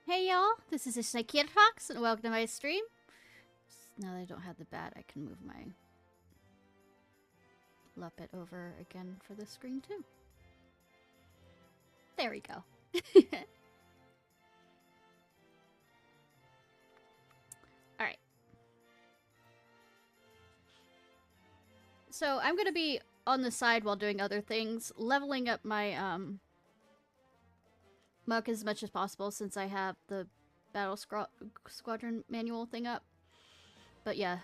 Hey y'all, this is Ishnai Ciarfox, and welcome to my stream. Now that I don't have the bat, I can move my Muppet over again for the screen too. There we go. Alright. So I'm gonna be on the side while doing other things, leveling up my muck as much as possible since I have the battle squadron manual thing up. But yeah,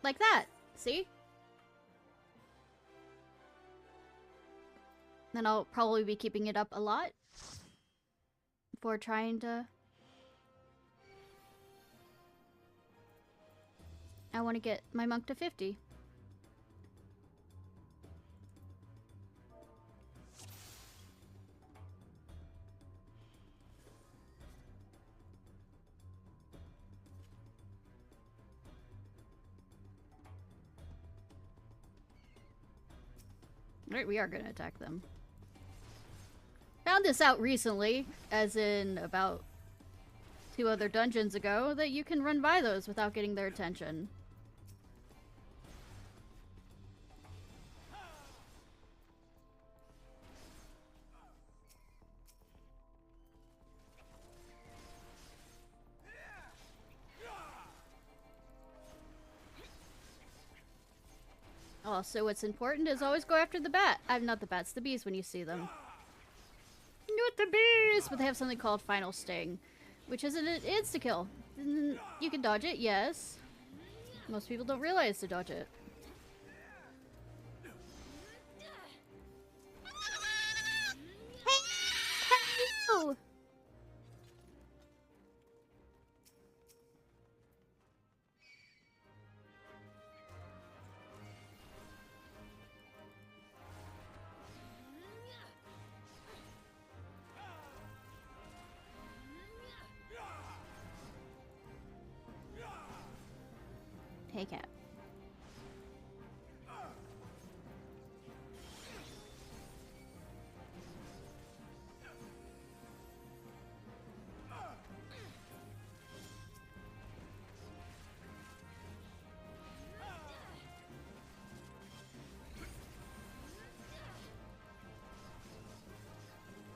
like that, see? Then I'll probably be keeping it up a lot for trying to... I want to get my monk to 50. Alright, we are going to attack them. Found this out recently, as in about 2 other dungeons ago, that you can run by those without getting their attention. Also, what's important is always go after the bat. I'm not the bats, the bees when you see them. Not the bees! But they have something called Final Sting, which is an insta-kill. You can dodge it, yes. Most people don't realize to dodge it. Hello! Hey, cat.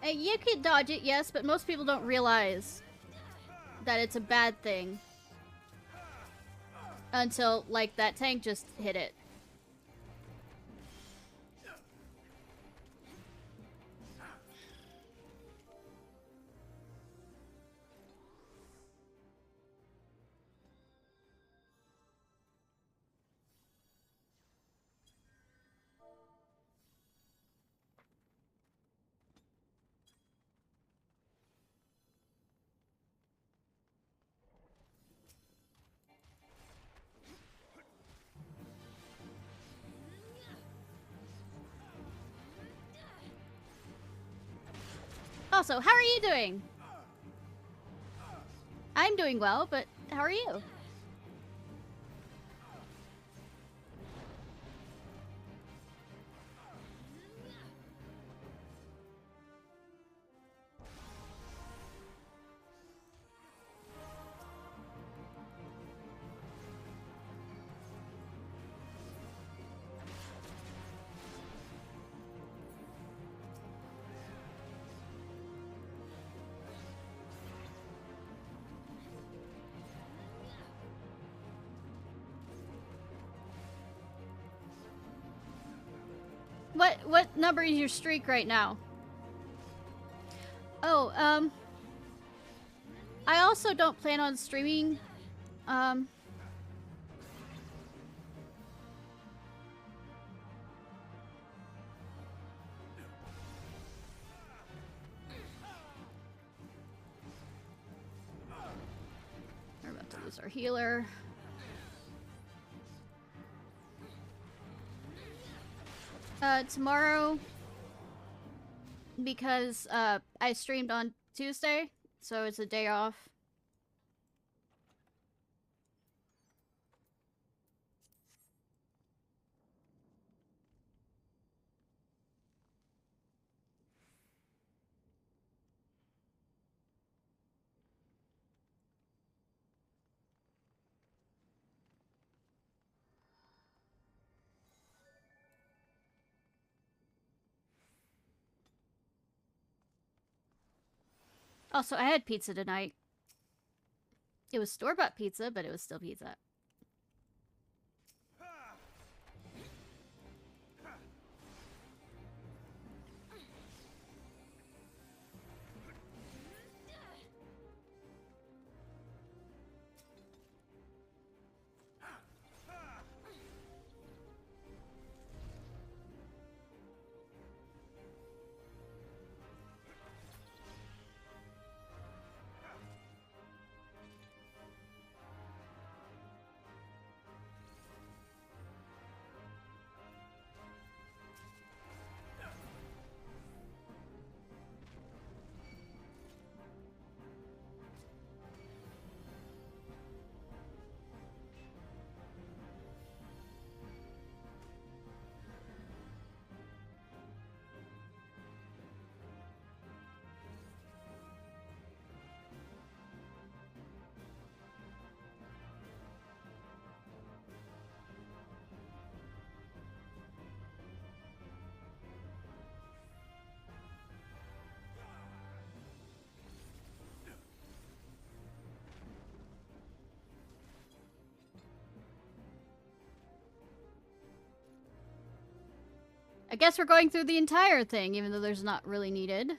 You can dodge it, yes, but most people don't realize that it's a bad thing. Until, like, that tank just hit it. Also, how are you doing? I'm doing well, but how are you? What number is your streak right now? Oh, I also don't plan on streaming, Sorry we're about to lose our healer. Tomorrow, because I streamed on Tuesday, so it's a day off. Also, I had pizza tonight. It was store-bought pizza, but it was still pizza. I guess we're going through the entire thing, even though there's not really needed.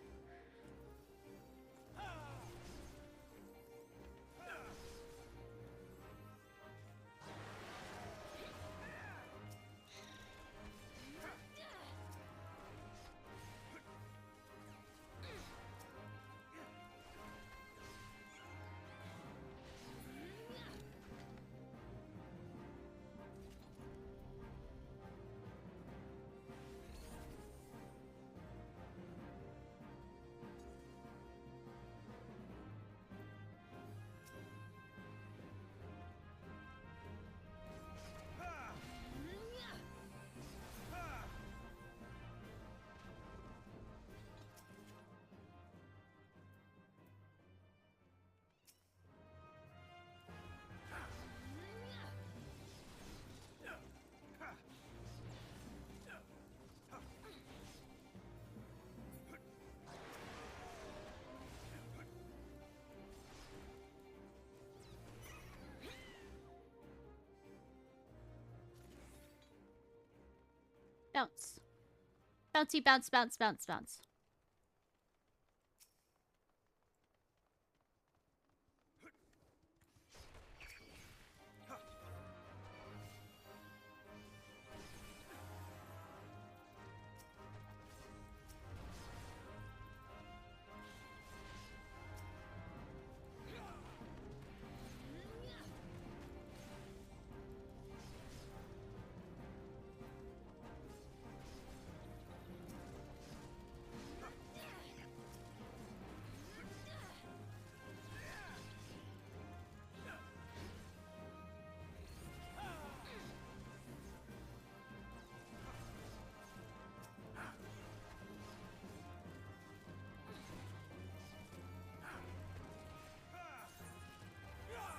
Bounce. Bouncy, bounce, bounce, bounce, bounce.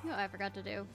Oh, I forgot to do.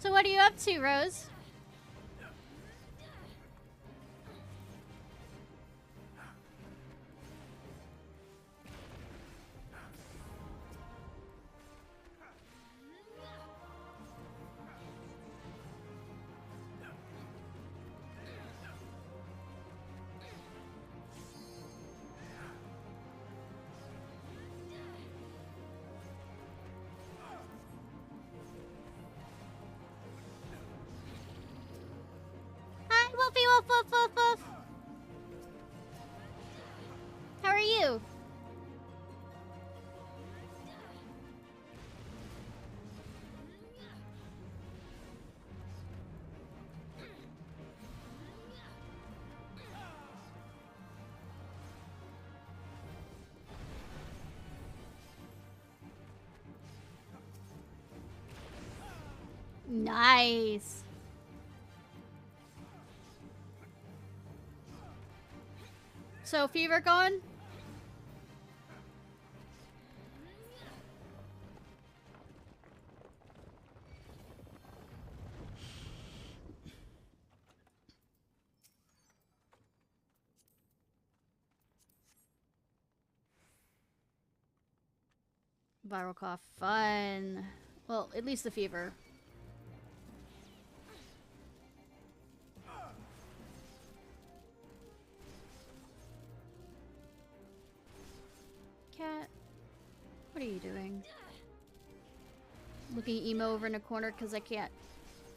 So what are you up to, Rose? Hi, Wolfie, woof, woof, woof, woof. How are you? Nice. So, fever gone? Viral cough. Fun. Well, at least the fever. Cat, what are you doing? Looking emo over in a corner because I can't.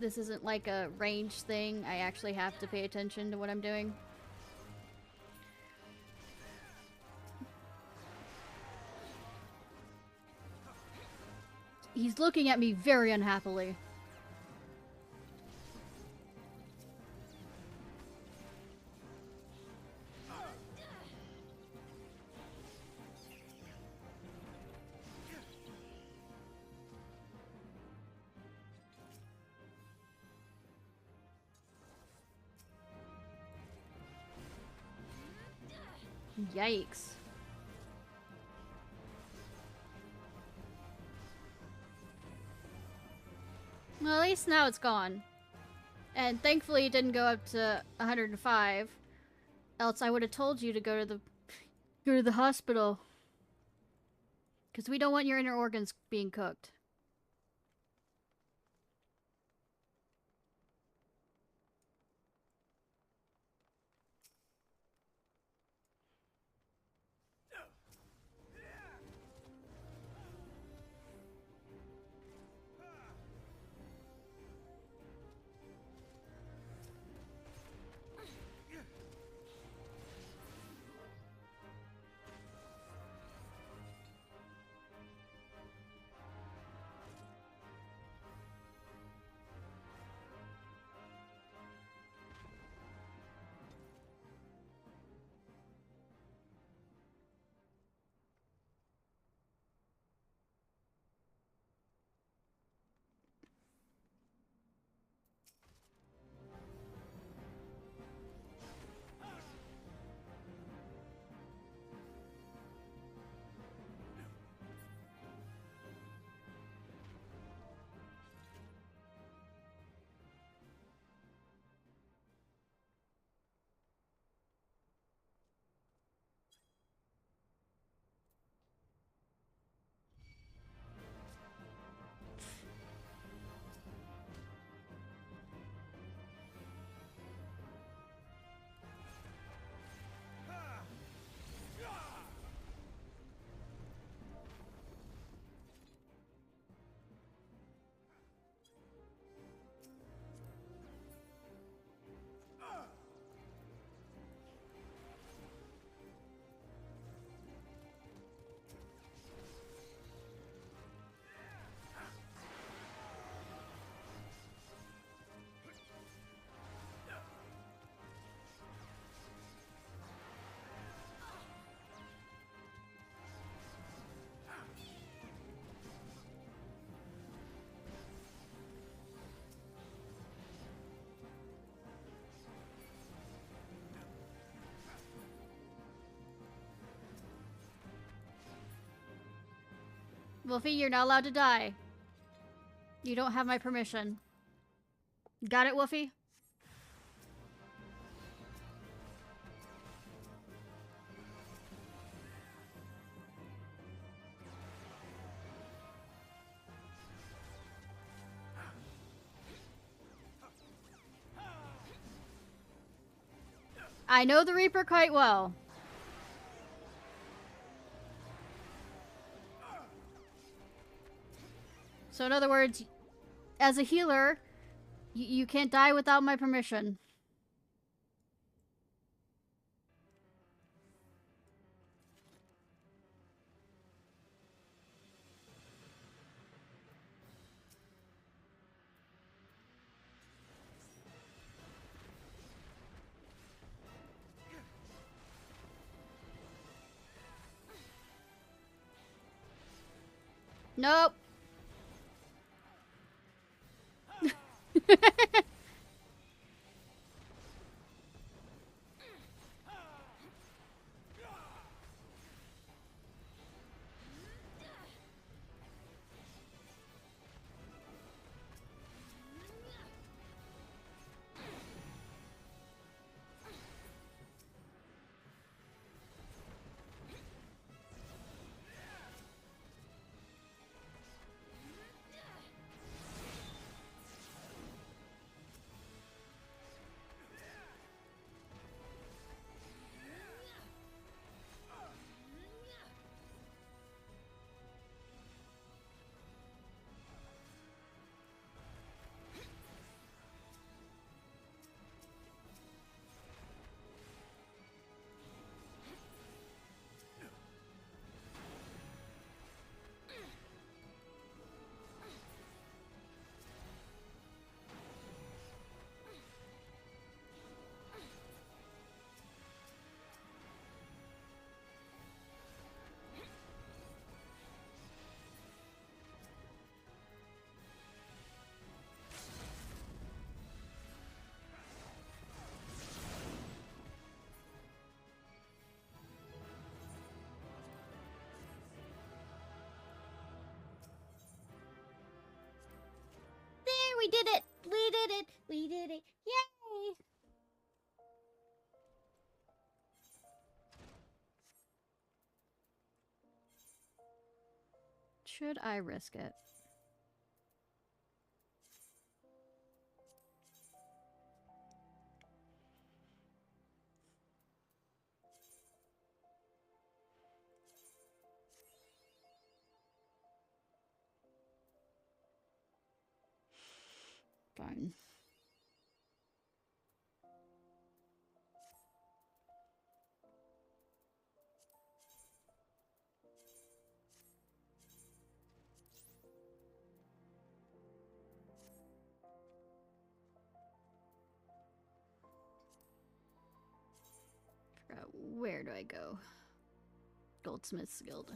This isn't like a range thing. I actually have to pay attention to what I'm doing. He's looking at me very unhappily. Yikes. Well, at least now it's gone. And thankfully it didn't go up to 105. Else I would have told you to go to the hospital. Because we don't want your inner organs being cooked. Wolfie, you're not allowed to die. You don't have my permission. Got it, Wolfie? I know the Reaper quite well. So in other words, as a healer, you can't die without my permission. Nope. we did it! We did it! We did it! Yay! Should I risk it? Fine. Where do I go? Goldsmith's Guild.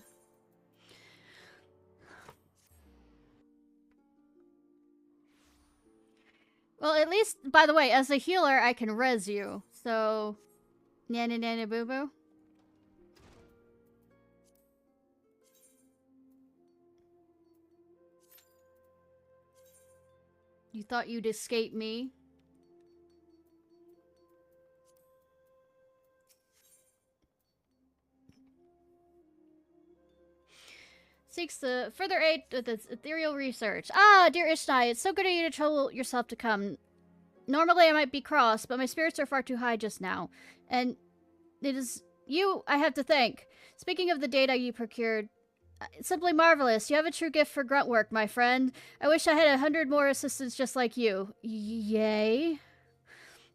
Well, at least, by the way, as a healer, I can res you. So, nana nana boo boo. You thought you'd escape me? Seeks the further aid with its ethereal research. Ah, dear Ishnai, it's so good of you to trouble yourself to come. Normally I might be cross, but my spirits are far too high just now. And it is you I have to thank. Speaking of the data you procured, it's simply marvelous. You have a true gift for grunt work, my friend. I wish I had 100 more assistants just like you. Yay.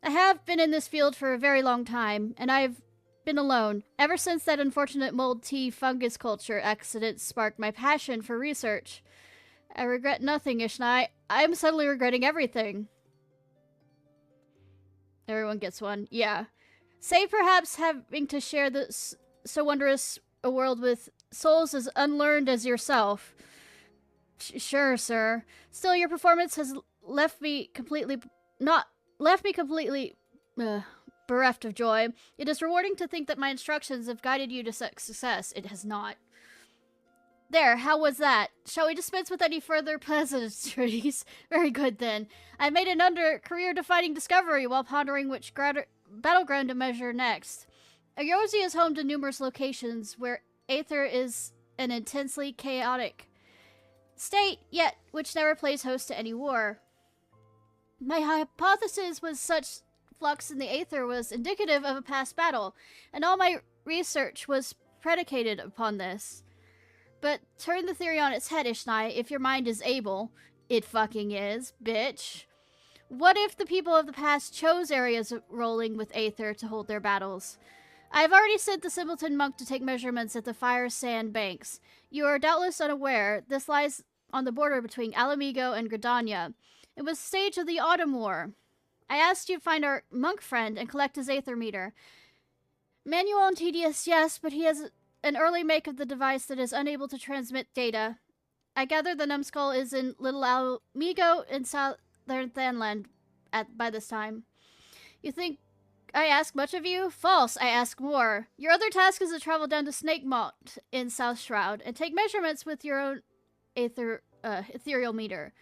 I have been in this field for a very long time, and I've been alone. Ever since that unfortunate mold tea fungus culture accident sparked my passion for research. I regret nothing, Ishnai. I'm suddenly regretting everything. Everyone gets one. Yeah. Save perhaps having to share this so wondrous a world with souls as unlearned as yourself. Sure, sir. Still, your performance has left me completely bereft of joy. It is rewarding to think that my instructions have guided you to success. It has not. There, how was that? Shall we dispense with any further pleasantries? Very good, then. I made an career-defining discovery while pondering which battleground to measure next. Ayozi is home to numerous locations where Aether is an intensely chaotic state, yet which never plays host to any war. My hypothesis was such flux in the Aether was indicative of a past battle, and all my research was predicated upon this. But turn the theory on its head, Ishnai, if your mind is able. It fucking is, bitch. What if the people of the past chose areas rolling with Aether to hold their battles? I've already sent the simpleton monk to take measurements at the fire sand banks. You are doubtless unaware, this lies on the border between Alamigo and Gridania. It was the stage of the Autumn War. I asked you to find our monk friend and collect his Aether meter. Manual and tedious, yes, but he has an early make of the device that is unable to transmit data. I gather the numbskull is in Little Alamigo in Southern Thanland by this time. You think I ask much of you? False, I ask more. Your other task is to travel down to Snake Mont in South Shroud and take measurements with your own ethereal meter.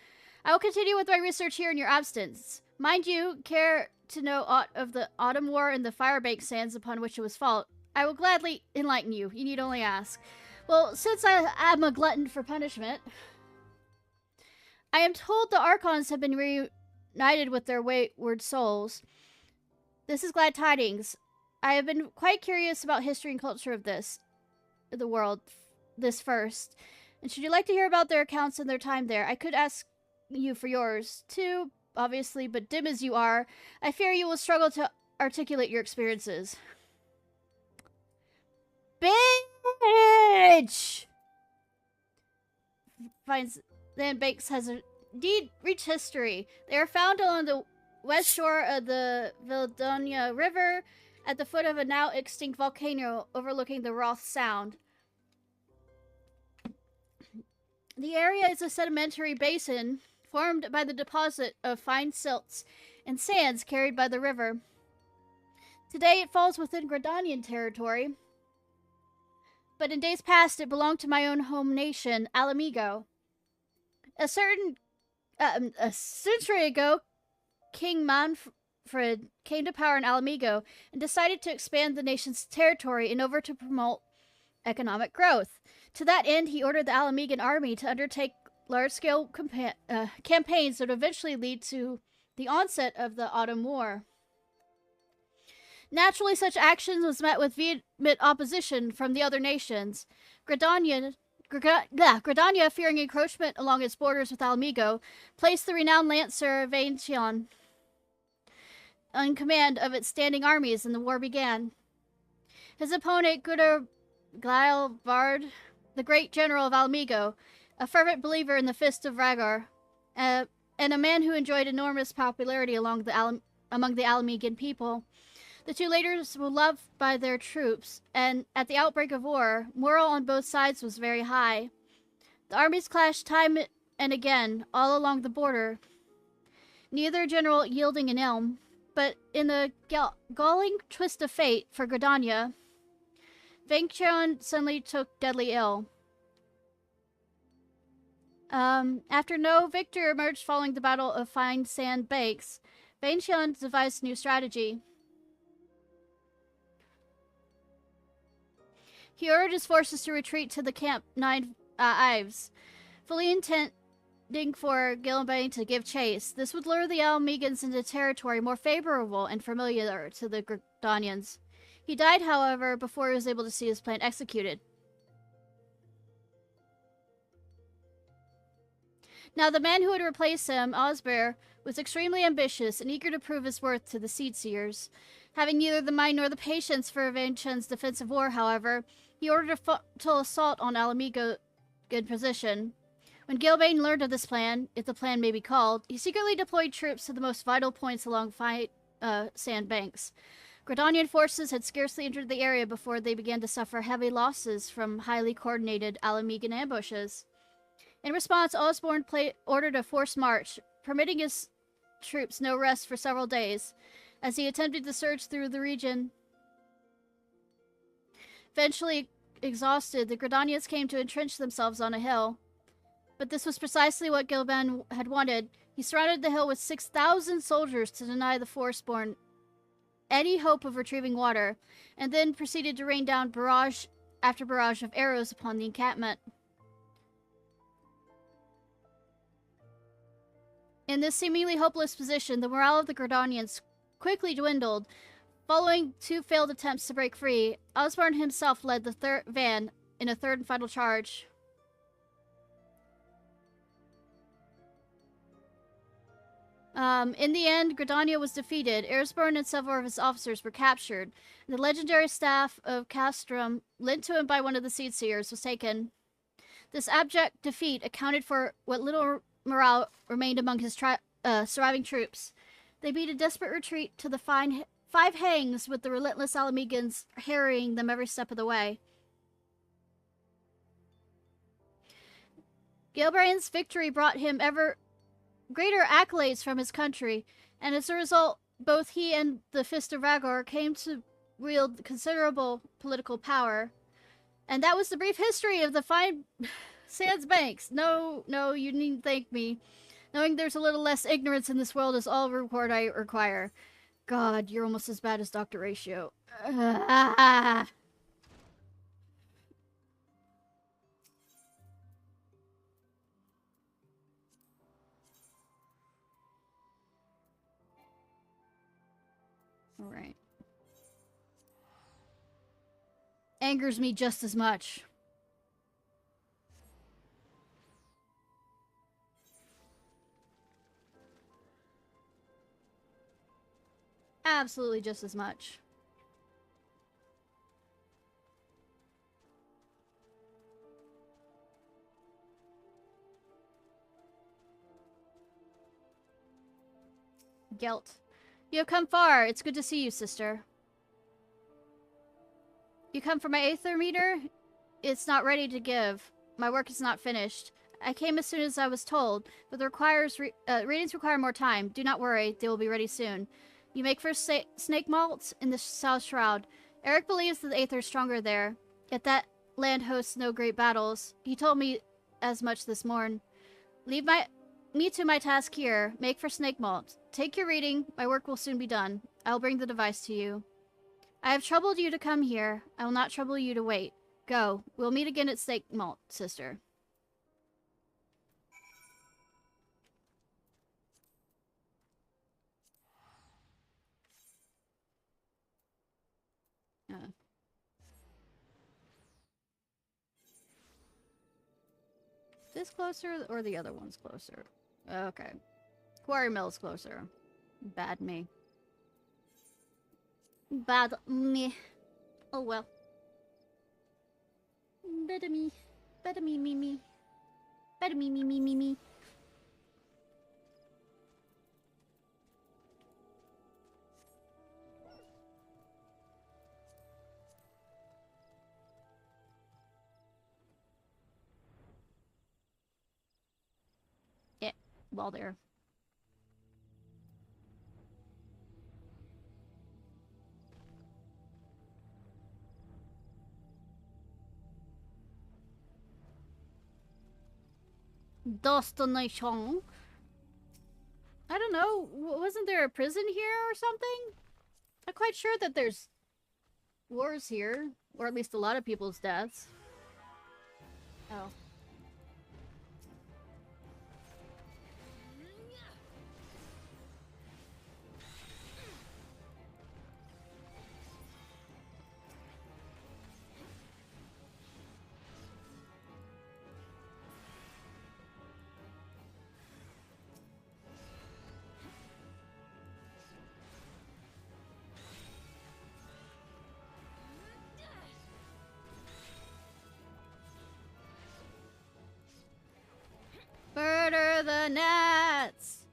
I will continue with my research here in your absence. Mind you, care to know aught of the Autumn War and the Firebank sands upon which it was fought, I will gladly enlighten you. You need only ask. Well, since I am a glutton for punishment, I am told the Archons have been reunited with their wayward souls. This is glad tidings. I have been quite curious about history and culture of the world, this first. And should you like to hear about their accounts and their time there, I could ask you for yours, too, obviously, but dim as you are, I fear you will struggle to articulate your experiences. Bitch! Finds Land Banks has indeed rich history. They are found along the west shore of the Vildonia River at the foot of a now extinct volcano overlooking the Roth Sound. The area is a sedimentary basin formed by the deposit of fine silts and sands carried by the river. Today it falls within Gridanian territory, but in days past it belonged to my own home nation, Alamigo. A certain A century ago, King Manfred came to power in Alamigo and decided to expand the nation's territory in order to promote economic growth. To that end, he ordered the Alamigan army to undertake large-scale campaigns that would eventually lead to the onset of the Autumn War. Naturally, such action was met with vehement opposition from the other nations. Gridania, fearing encroachment along its borders with Alamigo, placed the renowned lancer Vainchion in command of its standing armies, and the war began. His opponent, Glailvard, the great general of Alamigo, a fervent believer in the Fist of Rhaegar, and a man who enjoyed enormous popularity among the Alamigan people. The two leaders were loved by their troops, and at the outbreak of war, morale on both sides was very high. The armies clashed time and again, all along the border, neither general yielding an elm. But in the galling twist of fate for Gridania, Vainchion suddenly took deadly ill. After no victor emerged following the Battle of Fine Sand Banks, Vainchion devised a new strategy. He ordered his forces to retreat to the Camp Nine Ives, fully intending for Gilbane to give chase. This would lure the Almegans into territory more favorable and familiar to the Gridanians. He died, however, before he was able to see his plan executed. Now, the man who would replace him, Osbear, was extremely ambitious and eager to prove his worth to the Seedseers. Having neither the mind nor the patience for Vainchion's defensive war, however, he ordered a frontal assault on Alamigo in position. When Gilbane learned of this plan, if the plan may be called, he secretly deployed troops to the most vital points along sand banks. Gridanian forces had scarcely entered the area before they began to suffer heavy losses from highly coordinated Alamigan ambushes. In response, Osborne ordered a forced march, permitting his troops no rest for several days, as he attempted to surge through the region. Eventually exhausted, the Gridanians came to entrench themselves on a hill. But this was precisely what Gilban had wanted. He surrounded the hill with 6,000 soldiers to deny the Forsborn any hope of retrieving water, and then proceeded to rain down barrage after barrage of arrows upon the encampment. In this seemingly hopeless position, the morale of the Gridanians quickly dwindled. Following two failed attempts to break free, Osborne himself led the third van in a third and final charge. In the end, Gridania was defeated. Erisborn and several of his officers were captured. The legendary staff of Castrum, lent to him by one of the Seedseers, was taken. This abject defeat accounted for what little morale remained among his surviving troops. They beat a desperate retreat to the Five Hangs, with the relentless Alamegans harrying them every step of the way. Gilbrain's victory brought him ever greater accolades from his country, and as a result, both he and the Fist of Rhaegar came to wield considerable political power. And that was the brief history of the Fine Sands Banks. No, you needn't thank me. Knowing there's a little less ignorance in this world is all reward I require. God, you're almost as bad as Dr. Ratio. Alright. Angers me just as much. Absolutely just as much. Guilt. You have come far. It's good to see you, sister. You come for my Aether meter? It's not ready to give. My work is not finished. I came as soon as I was told, but the readings require more time. Do not worry, they will be ready soon. You make first snake malt in the South Shroud. Eric believes that the Aether is stronger there, yet that land hosts no great battles. He told me as much this morn. Leave my Me to my task here. Make for snake malt. Take your reading. My work will soon be done. I will bring the device to you. I have troubled you to come here. I will not trouble you to wait. Go. We'll meet again at snake malt, sister. This closer or the other one's closer? Okay. Quarry Mill's closer. Bad me. Bad me. Oh well. Better me. Better me, me, me. Better me, me, me, me, me. Yeah, well there. Destination. I don't know. Wasn't there a prison here or something? I'm quite sure that there's wars here, or at least a lot of people's deaths. Oh. Murder the gnats!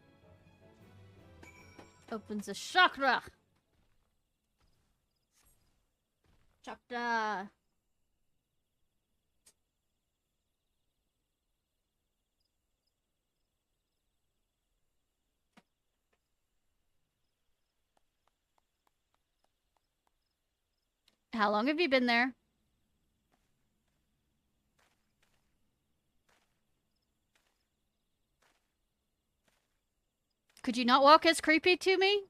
Opens a chakra! Chakra! How long have you been there? Could you not walk as creepy to me?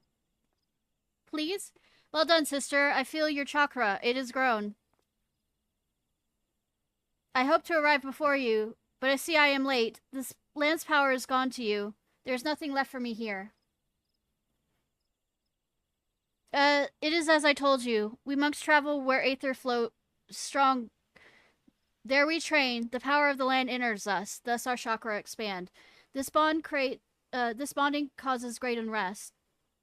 Please? Well done, sister. I feel your chakra. It has grown. I hope to arrive before you, but I see I am late. This land's power is gone to you. There's nothing left for me here. It is as I told you. We monks travel where aether float strong. There we train. The power of the land enters us. Thus our chakra expand. This bonding causes great unrest.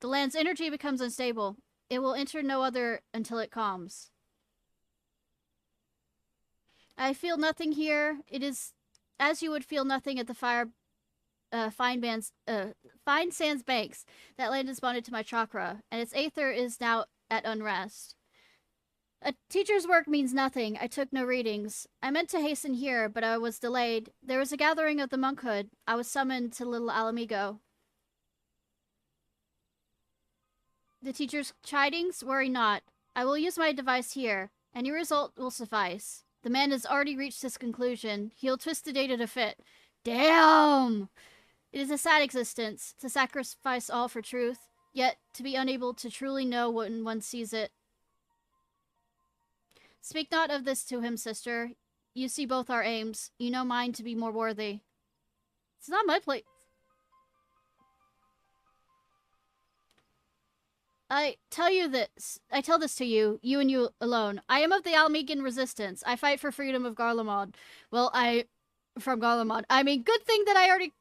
The land's energy becomes unstable. It will enter no other until it calms. I feel nothing here. It is as you would feel nothing at the fine sands banks. That land is bonded to my chakra, and its aether is now at unrest. A teacher's work means nothing. I took no readings. I meant to hasten here, but I was delayed. There was a gathering of the monkhood. I was summoned to Little Alamigo. The teacher's chidings? Worry not. I will use my device here. Any result will suffice. The man has already reached his conclusion. He'll twist the data to fit. Damn! It is a sad existence, to sacrifice all for truth, yet to be unable to truly know when one sees it. Speak not of this to him, sister. You see both our aims. You know mine to be more worthy. It's not my place. I tell this to you, you and you alone. I am of the Almegan resistance. I fight for freedom of Garlemald. Well, from Garlemald. I mean, good thing that I already,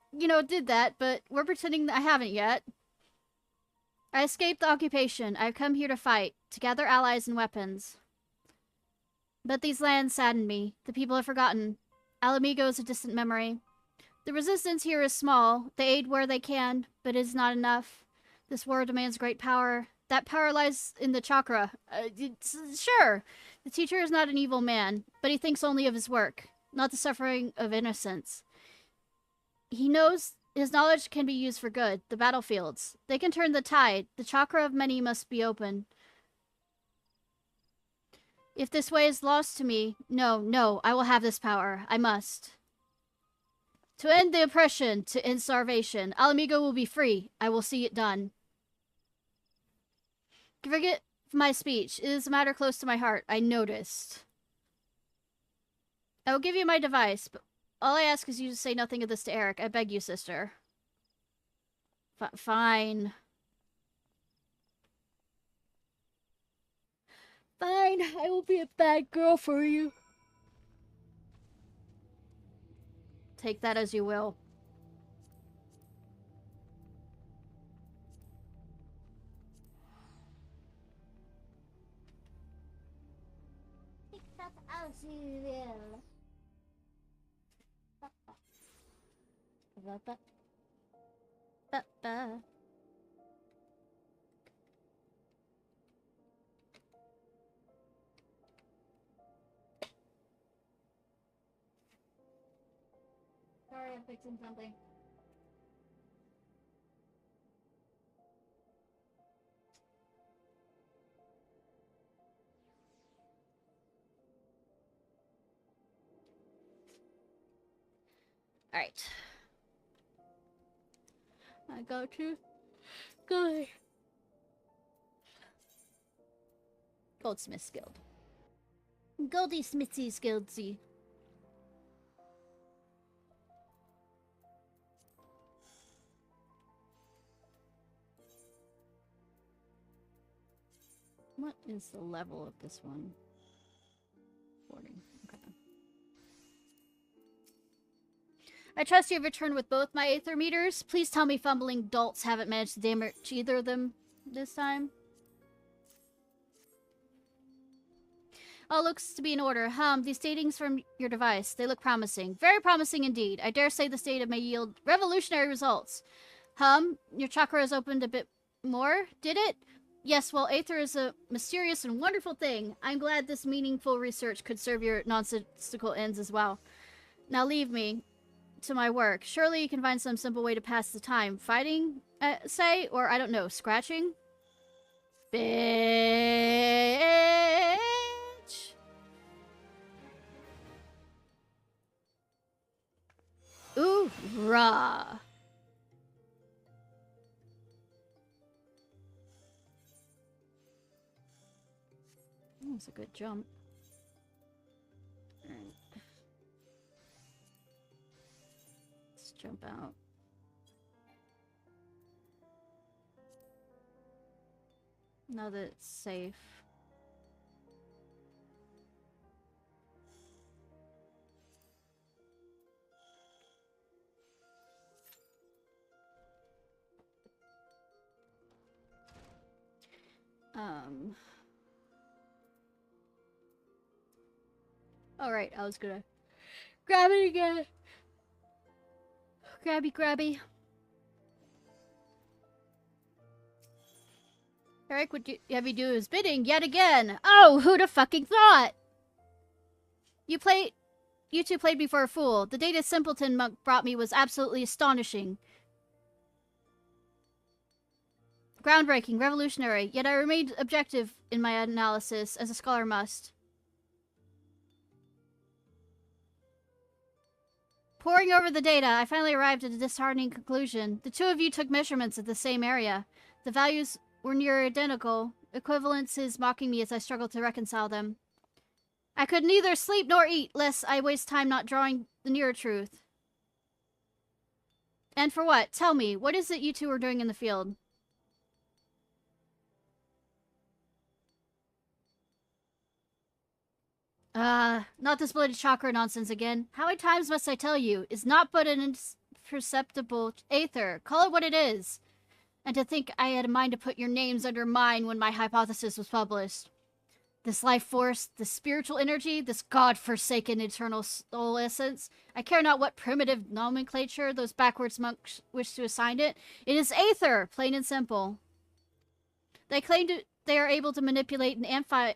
did that, but we're pretending that I haven't yet. I escaped the occupation. I've come here to fight, to gather allies and weapons. But these lands sadden me. The people have forgotten. Alamigo is a distant memory. The resistance here is small. They aid where they can, but it is not enough. This war demands great power. That power lies in the chakra. Sure, the teacher is not an evil man, but he thinks only of his work, not the suffering of innocence. He knows his knowledge can be used for good. The battlefields. They can turn the tide. The chakra of many must be open. If this way is lost to me, no, I will have this power. I must. To end the oppression, to end starvation. Alamigo will be free. I will see it done. Forget my speech. It is a matter close to my heart. I noticed. I will give you my device, but all I ask is you to say nothing of this to Eric. I beg you, sister. Fine. Fine. I will be a bad girl for you. Take that as you will. Take that as you will. Sorry, I'm fixing something. Alright. I go to Goldsmith's Guild. Goldie Smithy's Guildsy. What is the level of this one? 40. Okay. I trust you've returned with both my Aether meters. Please tell me fumbling dolts haven't managed to damage either of them this time. All looks to be in order. These datings from your device. They look promising. Very promising indeed. I dare say this data may yield revolutionary results. Your chakra has opened a bit more, did it? Yes, well, Aether is a mysterious and wonderful thing. I'm glad this meaningful research could serve your nonsensical ends as well. Now leave me to my work. Surely you can find some simple way to pass the time. Fighting, say? Or, I don't know, scratching? Bitch! Ooh, rah. That was a good jump. Alright. Let's jump out. Now that it's safe. Alright, I was gonna grab it again. Grabby, grabby. Eric would have you do his bidding yet again. Oh, who'd have fucking thought? You two played me for a fool. The data simpleton monk brought me was absolutely astonishing. Groundbreaking, revolutionary, yet I remained objective in my analysis, as a scholar must. Poring over the data, I finally arrived at a disheartening conclusion. The two of you took measurements of the same area. The values were near identical, equivalences mocking me as I struggled to reconcile them. I could neither sleep nor eat, lest I waste time not drawing the nearer truth. And for what? Tell me, what is it you two are doing in the field? Not this bloody chakra nonsense again. How many times must I tell you? It's not but an imperceptible aether. Call it what it is. And to think I had a mind to put your names under mine when my hypothesis was published. This life force, this spiritual energy, this god-forsaken eternal soul essence. I care not what primitive nomenclature those backwards monks wish to assign it. It is aether, plain and simple. They claim they are able to manipulate and amplify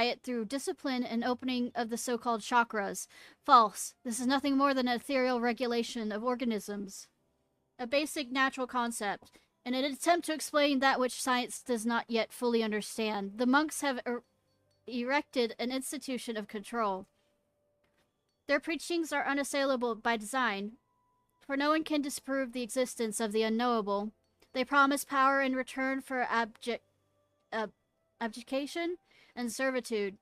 it through discipline and opening of the so-called chakras. False. This is nothing more than an ethereal regulation of organisms. A basic natural concept. In an attempt to explain that which science does not yet fully understand, the monks have erected an institution of control. Their preachings are unassailable by design. for no one can disprove the existence of the unknowable. They promise power in return for abdication and servitude.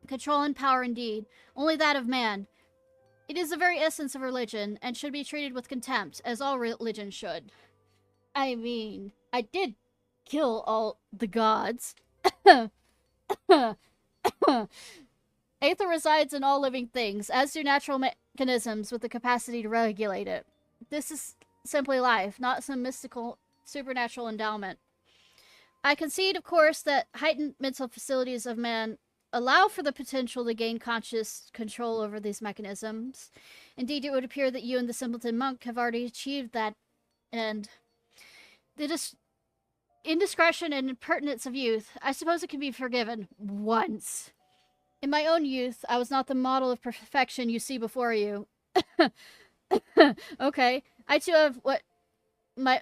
Control and power indeed, only that of man. It is the very essence of religion, and should be treated with contempt, as all religion should. I mean, I did kill all the gods. Aether resides in all living things, as do natural mechanisms with the capacity to regulate it. This is simply life, not some mystical, supernatural endowment. I concede, of course, that heightened mental facilities of man allow for the potential to gain conscious control over these mechanisms. Indeed, it would appear that you and the simpleton monk have already achieved that end. The indiscretion and impertinence of youth, I suppose it can be forgiven once. In my own youth, I was not the model of perfection you see before you. Okay, I too have what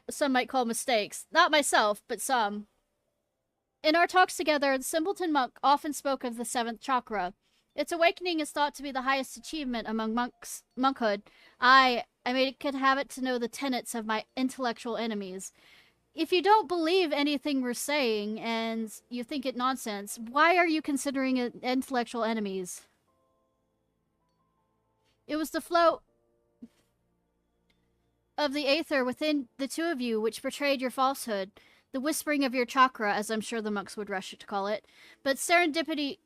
some might call mistakes. Not myself, but some. In our talks together, the simpleton monk often spoke of the 7th chakra. Its awakening is thought to be the highest achievement among monkhood. I made it a habit to know the tenets of my intellectual enemies. If you don't believe anything we're saying, and you think it nonsense, why are you considering it intellectual enemies? It was the flow of the aether within the two of you which betrayed your falsehood. The whispering of your chakra, as I'm sure the monks would rush to call it. But serendipity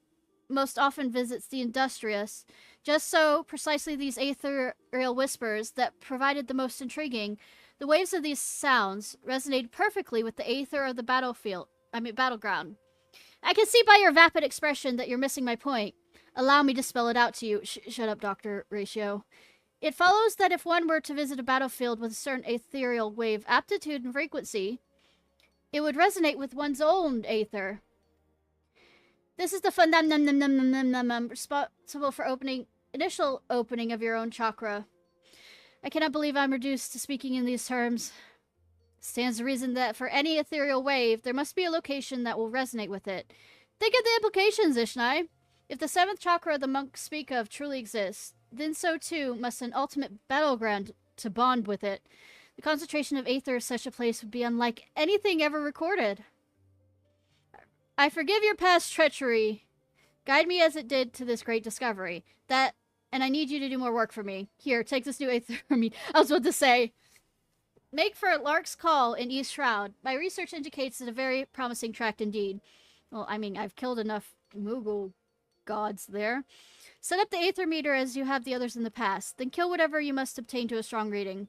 most often visits the industrious. Just so, precisely these ethereal whispers that provided the most intriguing. The waves of these sounds resonated perfectly with the aether of the battleground. I can see by your vapid expression that you're missing my point. Allow me to spell it out to you. Shut up, Dr. Ratio. It follows that if one were to visit a battlefield with a certain ethereal wave aptitude and frequency, it would resonate with one's own aether. This is the responsible for initial opening of your own chakra. I cannot believe I'm reduced to speaking in these terms. Stands to reason that for any ethereal wave, there must be a location that will resonate with it. Think of the implications, Ishnai. If the 7th chakra the monks speak of truly exists, then so too must an ultimate battleground to bond with it. The concentration of aether of such a place would be unlike anything ever recorded. I forgive your past treachery. Guide me as it did to this great discovery. And I need you to do more work for me. Here, take this new aether from me. I was about to say. Make for Lark's Call in East Shroud. My research indicates it's a very promising tract indeed. Well, I mean, I've killed enough Moogle gods there. Set up the aether meter as you have the others in the past. Then kill whatever you must obtain to a strong reading.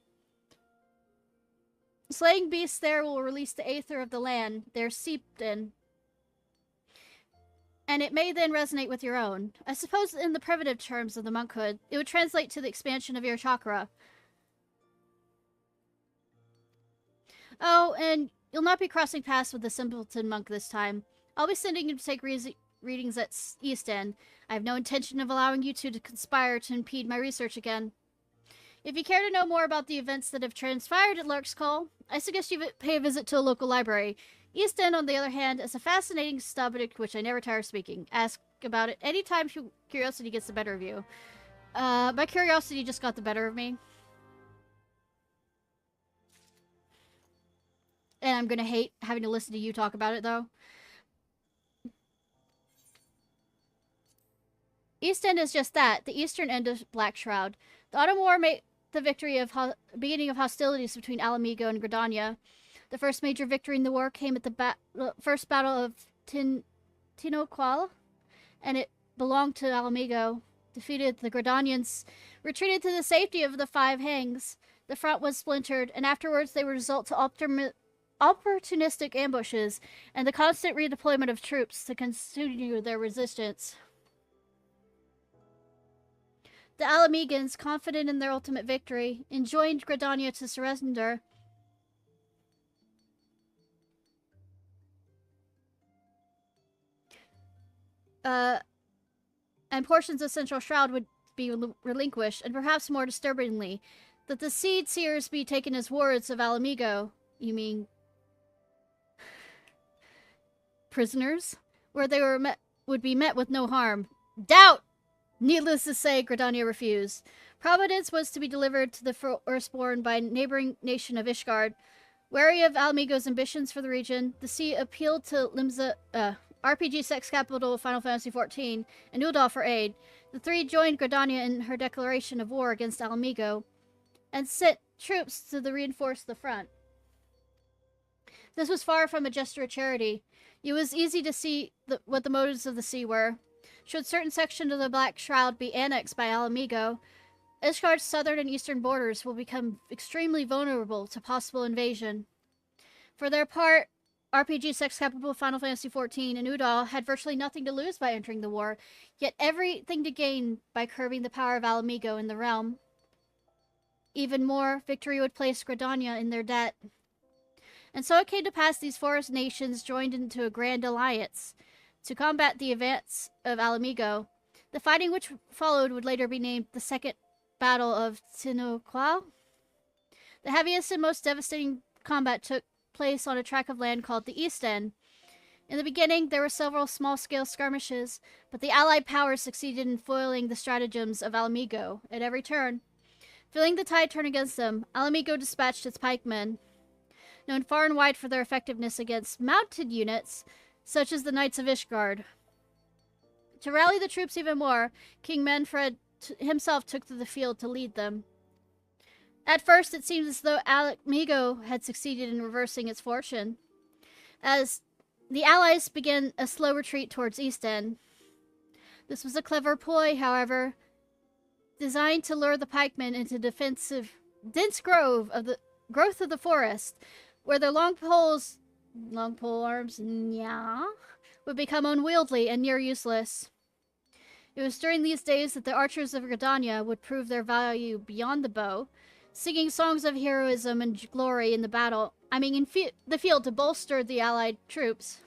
Slaying beasts there will release the aether of the land they're seeped in. And it may then resonate with your own. I suppose in the primitive terms of the monkhood, it would translate to the expansion of your chakra. Oh, and you'll not be crossing paths with the simpleton monk this time. I'll be sending you to take readings at East End. I have no intention of allowing you two to conspire to impede my research again. If you care to know more about the events that have transpired at Lark's Call, I suggest you pay a visit to a local library. East End, on the other hand, is a fascinating subject which I never tire of speaking. Ask about it anytime curiosity gets the better of you. My curiosity just got the better of me. And I'm gonna hate having to listen to you talk about it, though. East End is just that, the eastern end of Black Shroud. The Autumn War made the victory of beginning of hostilities between Alamigo and Gridania. The first major victory in the war came at the first battle of Tinoqual, and it belonged to Alamigo. Defeated, the Gridanians retreated to the safety of the Five Hangs. The front was splintered, and afterwards they would result to opportunistic ambushes and the constant redeployment of troops to continue their resistance. The Alamegans, confident in their ultimate victory, enjoined Gridania to surrender. And portions of Central Shroud would be relinquished, and perhaps more disturbingly, that the Seed Seers be taken as wards of Alamigo. You mean prisoners? Where they would be met with no harm. Doubt! Needless to say, Gridania refused. Providence was to be delivered to the Firstborn by neighboring nation of Ishgard. Wary of Alamigo's ambitions for the region, the sea appealed to Limsa, RPG sex capital of Final Fantasy XIV, and Uldal for aid. The three joined Gridania in her declaration of war against Alamigo, and sent troops to reinforce the front. This was far from a gesture of charity. It was easy to see what the motives of the sea were. Should certain sections of the Black Shroud be annexed by Alamigo, Ishgard's southern and eastern borders will become extremely vulnerable to possible invasion. For their part, RPG sex capital Final Fantasy XIV and Udal had virtually nothing to lose by entering the war, yet everything to gain by curbing the power of Alamigo in the realm. Even more, victory would place Gridania in their debt. And so it came to pass these forest nations joined into a grand alliance to combat the advance of Alamigo. The fighting which followed would later be named the Second Battle of Tinoqual. The heaviest and most devastating combat took place on a tract of land called the East End. In the beginning, there were several small-scale skirmishes, but the Allied powers succeeded in foiling the stratagems of Alamigo at every turn. Feeling the tide turn against them, Alamigo dispatched its pikemen, known far and wide for their effectiveness against mounted units, such as the Knights of Ishgard. To rally the troops even more, King Manfred himself took to the field to lead them. At first, it seemed as though Alamigo had succeeded in reversing its fortune, as the Allies began a slow retreat towards East End. This was a clever ploy, however, designed to lure the pikemen into defensive, dense growth of the forest, where their long pole arms, would become unwieldy and near useless. It was during these days that the archers of Gridania would prove their value beyond the bow, singing songs of heroism and glory in the battle, in the field to bolster the allied troops.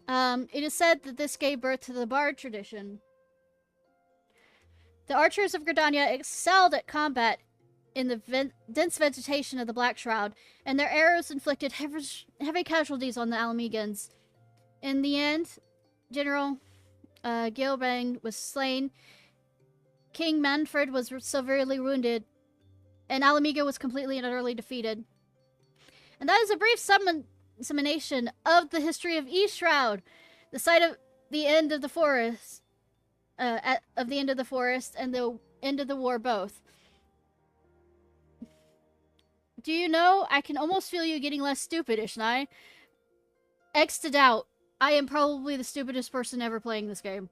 It is said that this gave birth to the bard tradition. The archers of Gridania excelled at combat in the dense vegetation of the Black Shroud, and their arrows inflicted heavy casualties on the Alamegans. In the end, General Gilbang was slain, King Manfred was severely wounded, and Alamigo was completely and utterly defeated. And that is a brief summation of the history of East Shroud, the site of the end of the forest, and the end of the war both. Do you know, I can almost feel you getting less stupid, Ishnai. X to doubt, I am probably the stupidest person ever playing this game.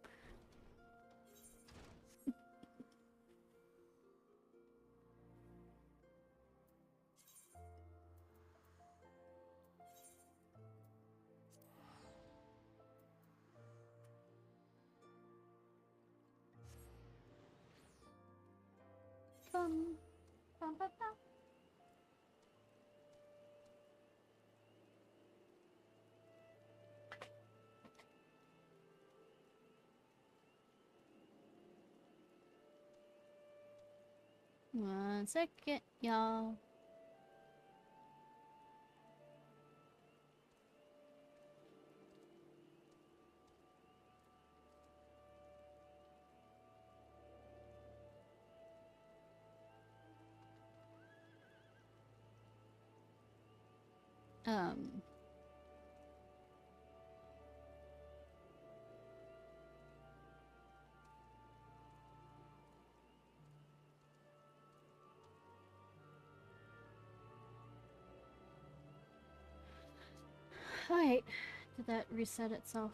One second, y'all. Wait, did that reset itself?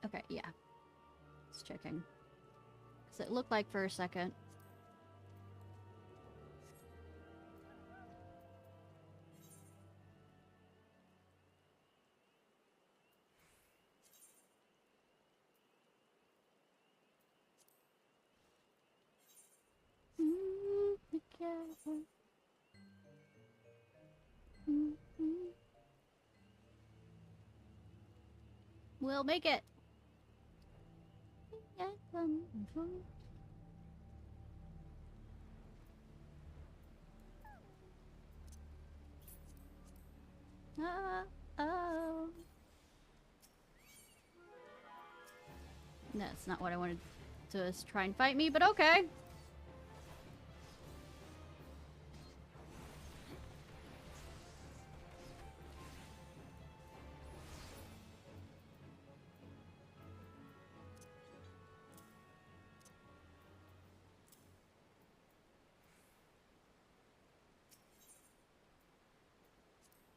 Okay, yeah. It's checking. Because it looked like for a second. We'll make it. Oh. That's not what I wanted. to try and fight me, but okay.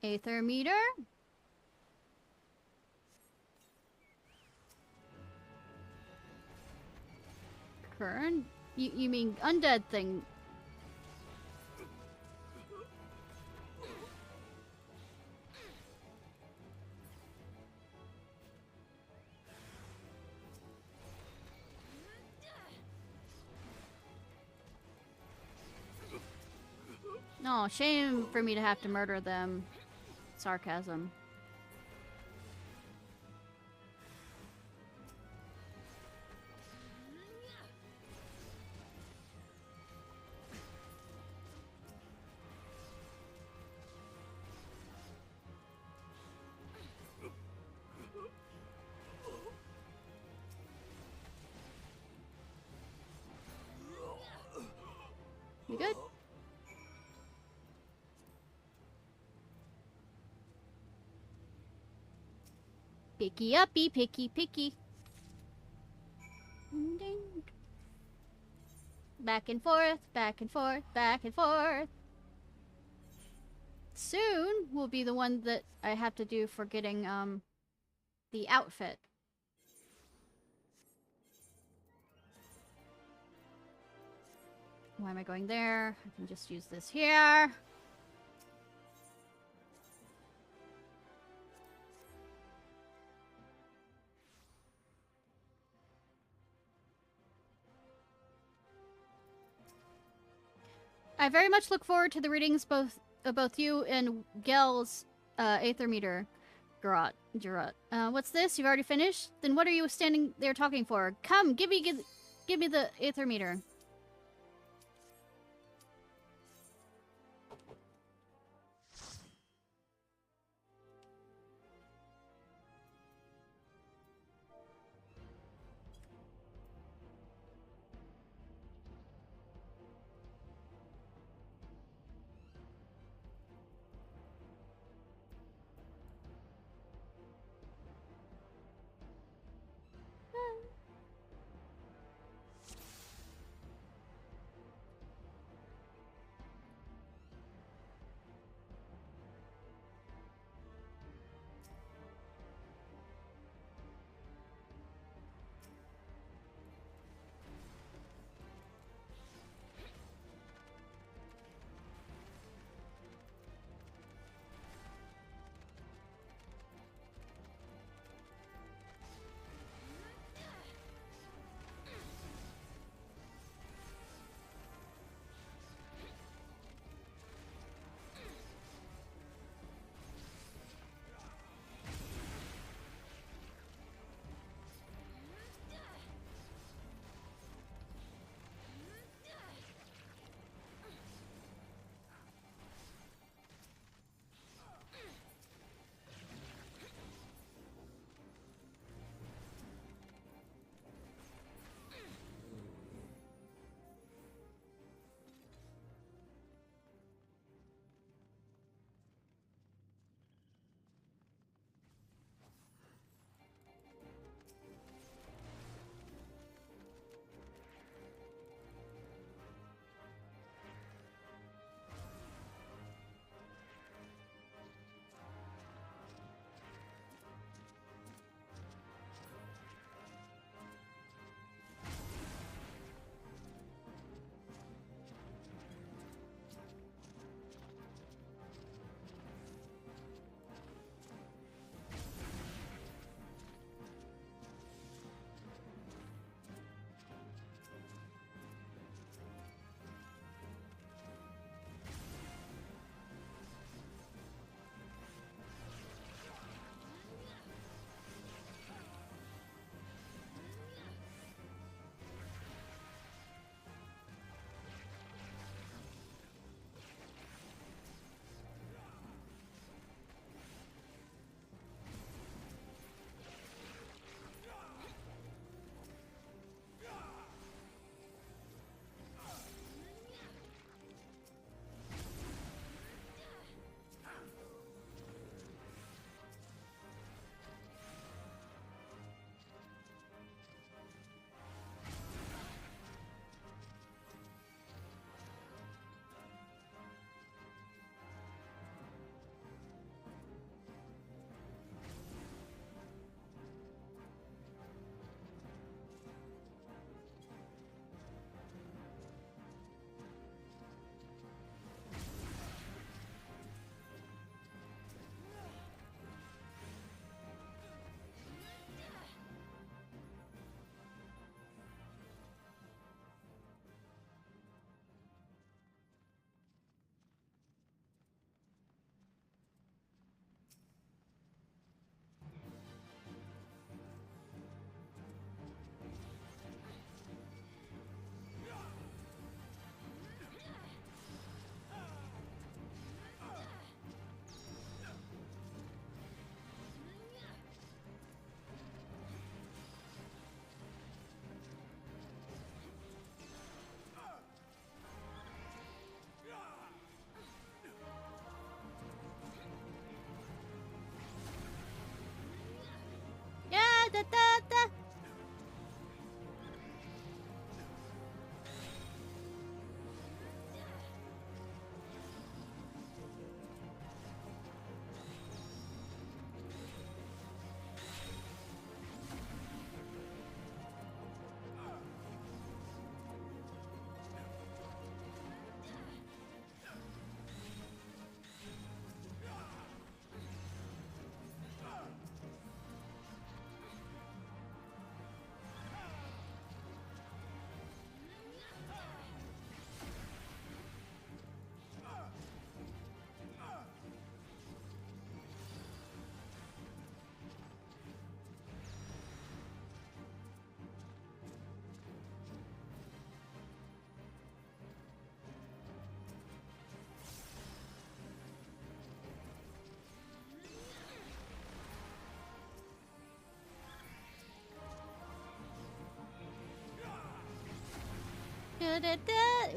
Aether meter. Current? You mean undead thing? No, shame for me to have to murder them. Sarcasm. You good? Picky uppy, picky, picky. Back and forth, back and forth, back and forth. Soon will be the one that I have to do for getting, the outfit. Why am I going there? I can just use this here. I very much look forward to the readings both you and Gel's Aether meter. Geralt. What's this? You've already finished? Then what are you standing there talking for? Come, give me the Aether meter. da, da, da.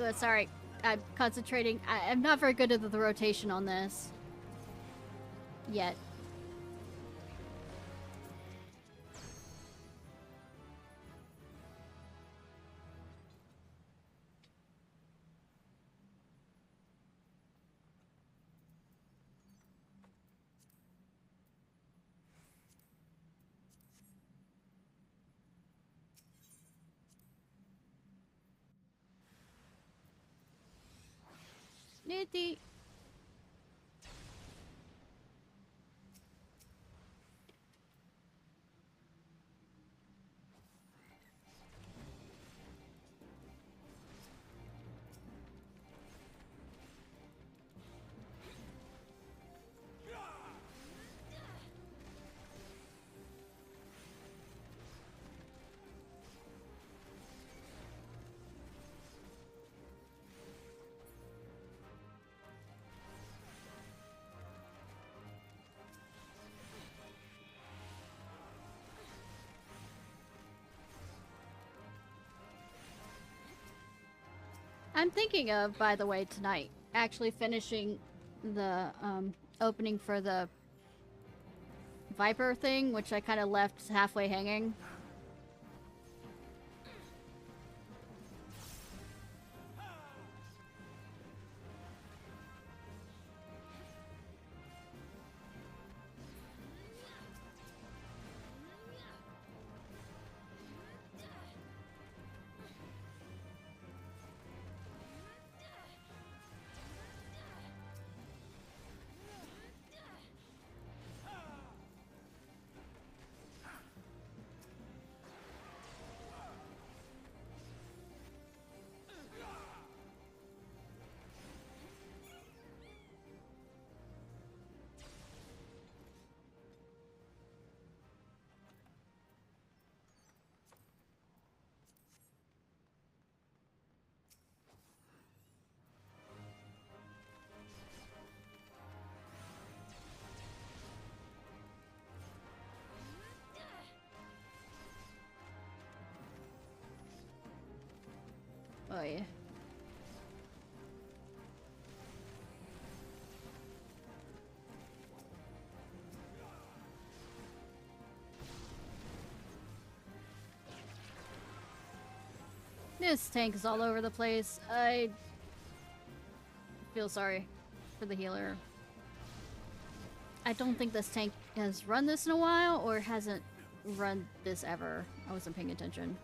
Oh, sorry, I'm concentrating. I'm not very good at the rotation on this. Yet. Nitty. I'm thinking of, by the way, tonight, actually finishing the opening for the Viper thing, which I kind of left halfway hanging. Oh yeah. This tank is all over the place. I feel sorry for the healer. I don't think this tank has run this in a while, or hasn't run this ever. I wasn't paying attention.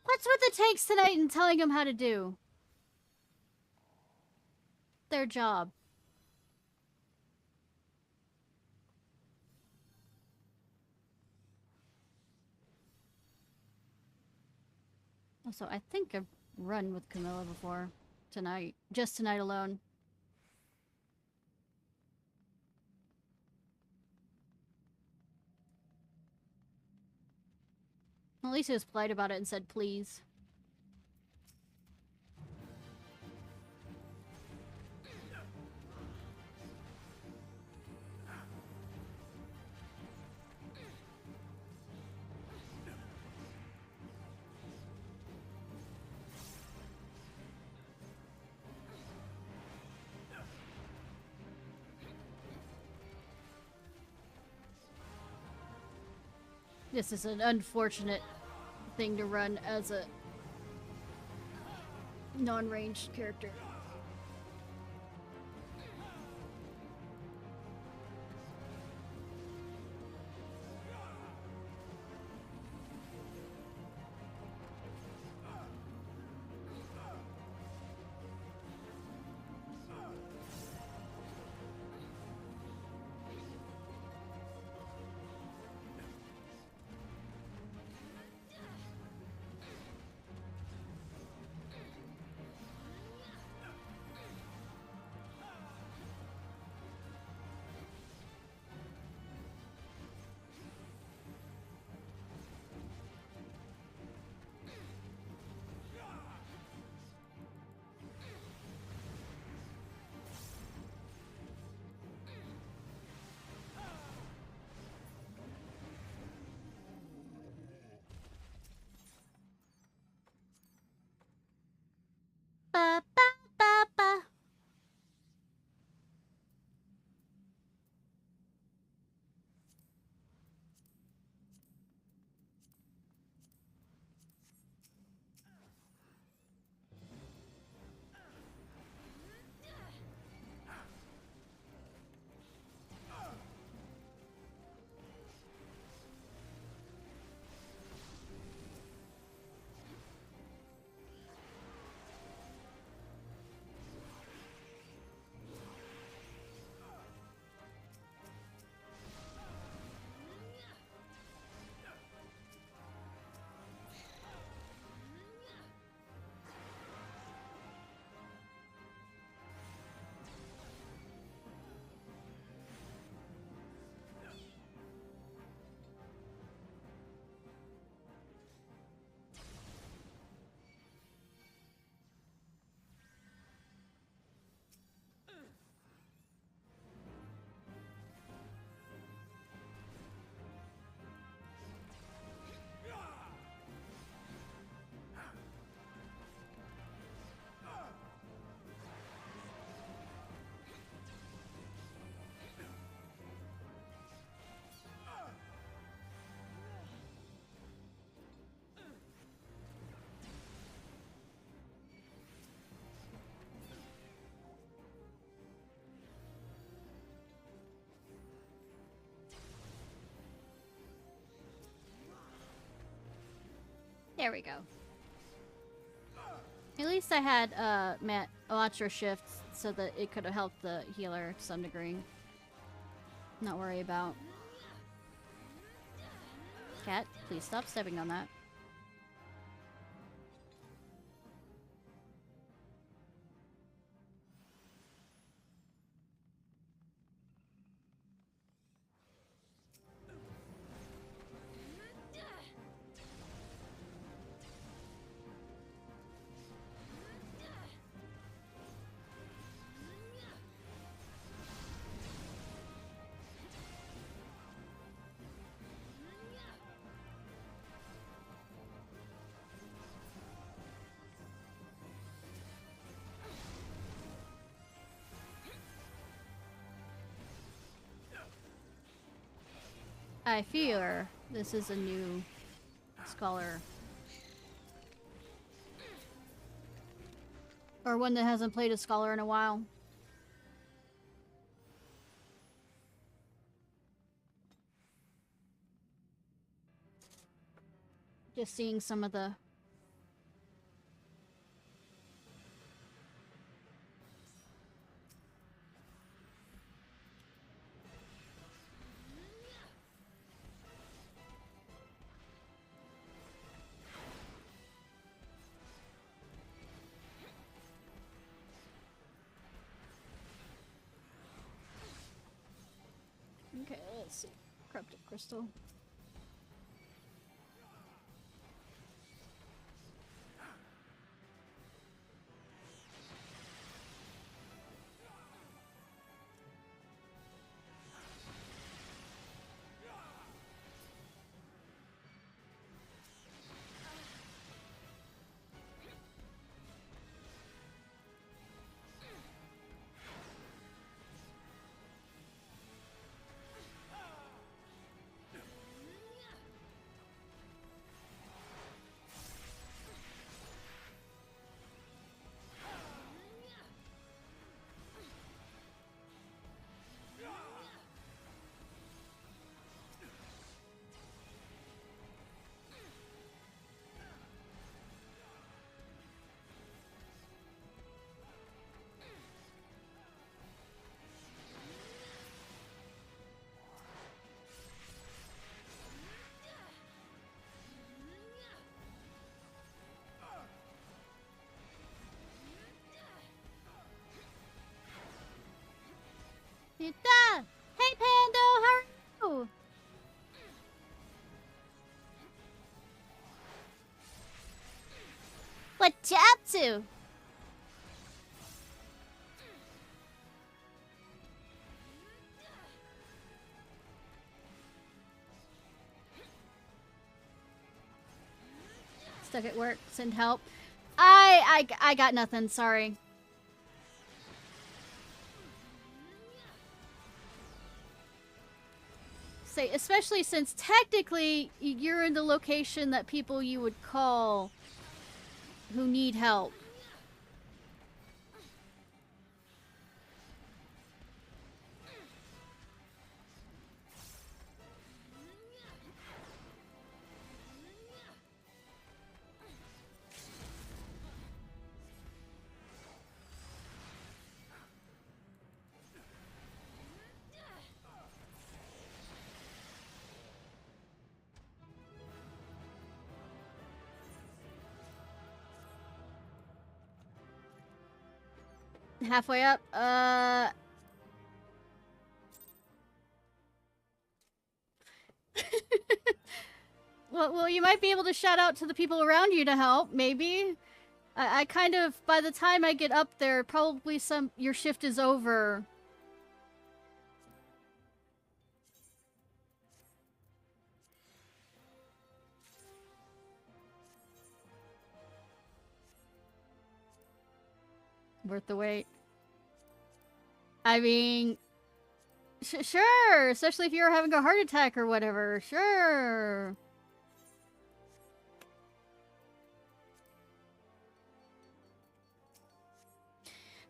What's with the tanks tonight and telling them how to do their job? Also, I think run with Camilla before. Tonight. Just tonight alone. At least he was polite about it and said please. This is an unfortunate thing to run as a non-ranged character. Ba, ba, ba, ba. There we go. At least I had Electro Shift so that it could have helped the healer to some degree. Not worry about. Cat, please stop stepping on that. I fear this is a new scholar. Or one that hasn't played a scholar in a while. Just seeing some of the... Let's see. Corrupted crystal. Nita! Hey, Pando! How are you? What you up to? Stuck at work. Send help. I got nothing. Sorry. Say, especially since technically you're in the location that people you would call who need help. Halfway up. Well, you might be able to shout out to the people around you to help, maybe. I kind of, by the time I get up there, probably your shift is over. Worth the wait. I mean, sure, especially if you're having a heart attack or whatever, sure.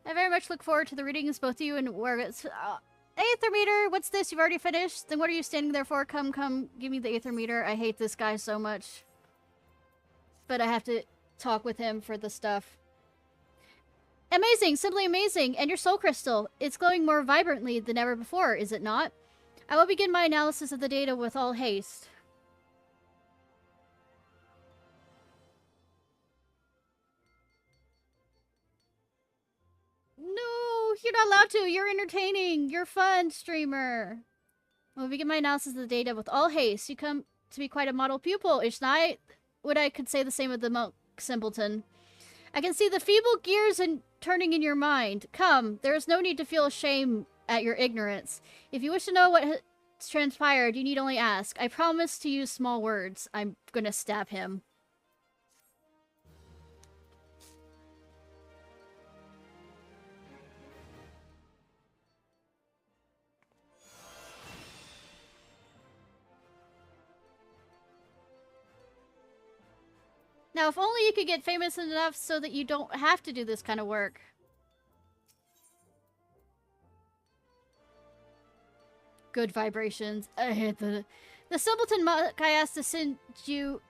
I very much look forward to the readings, both you and where it's... Aether meter, what's this? You've already finished? Then what are you standing there for? Come, give me the Aether meter. I hate this guy so much. But I have to talk with him for the stuff. Amazing, simply amazing. And your soul crystal. It's glowing more vibrantly than ever before, is it not? I will begin my analysis of the data with all haste. No, you're not allowed to. You're entertaining. You're fun, streamer. I will begin my analysis of the data with all haste. You come to be quite a model pupil, Ishnai. Would I could say the same of the monk simpleton. I can see the feeble gears and turning in your mind. Come, there is no need to feel shame at your ignorance. If you wish to know what has transpired, you need only ask. I promise to use small words. I'm gonna stab him. Now, if only you could get famous enough so that you don't have to do this kind of work. Good vibrations. I hate the simpleton monk I asked to send you...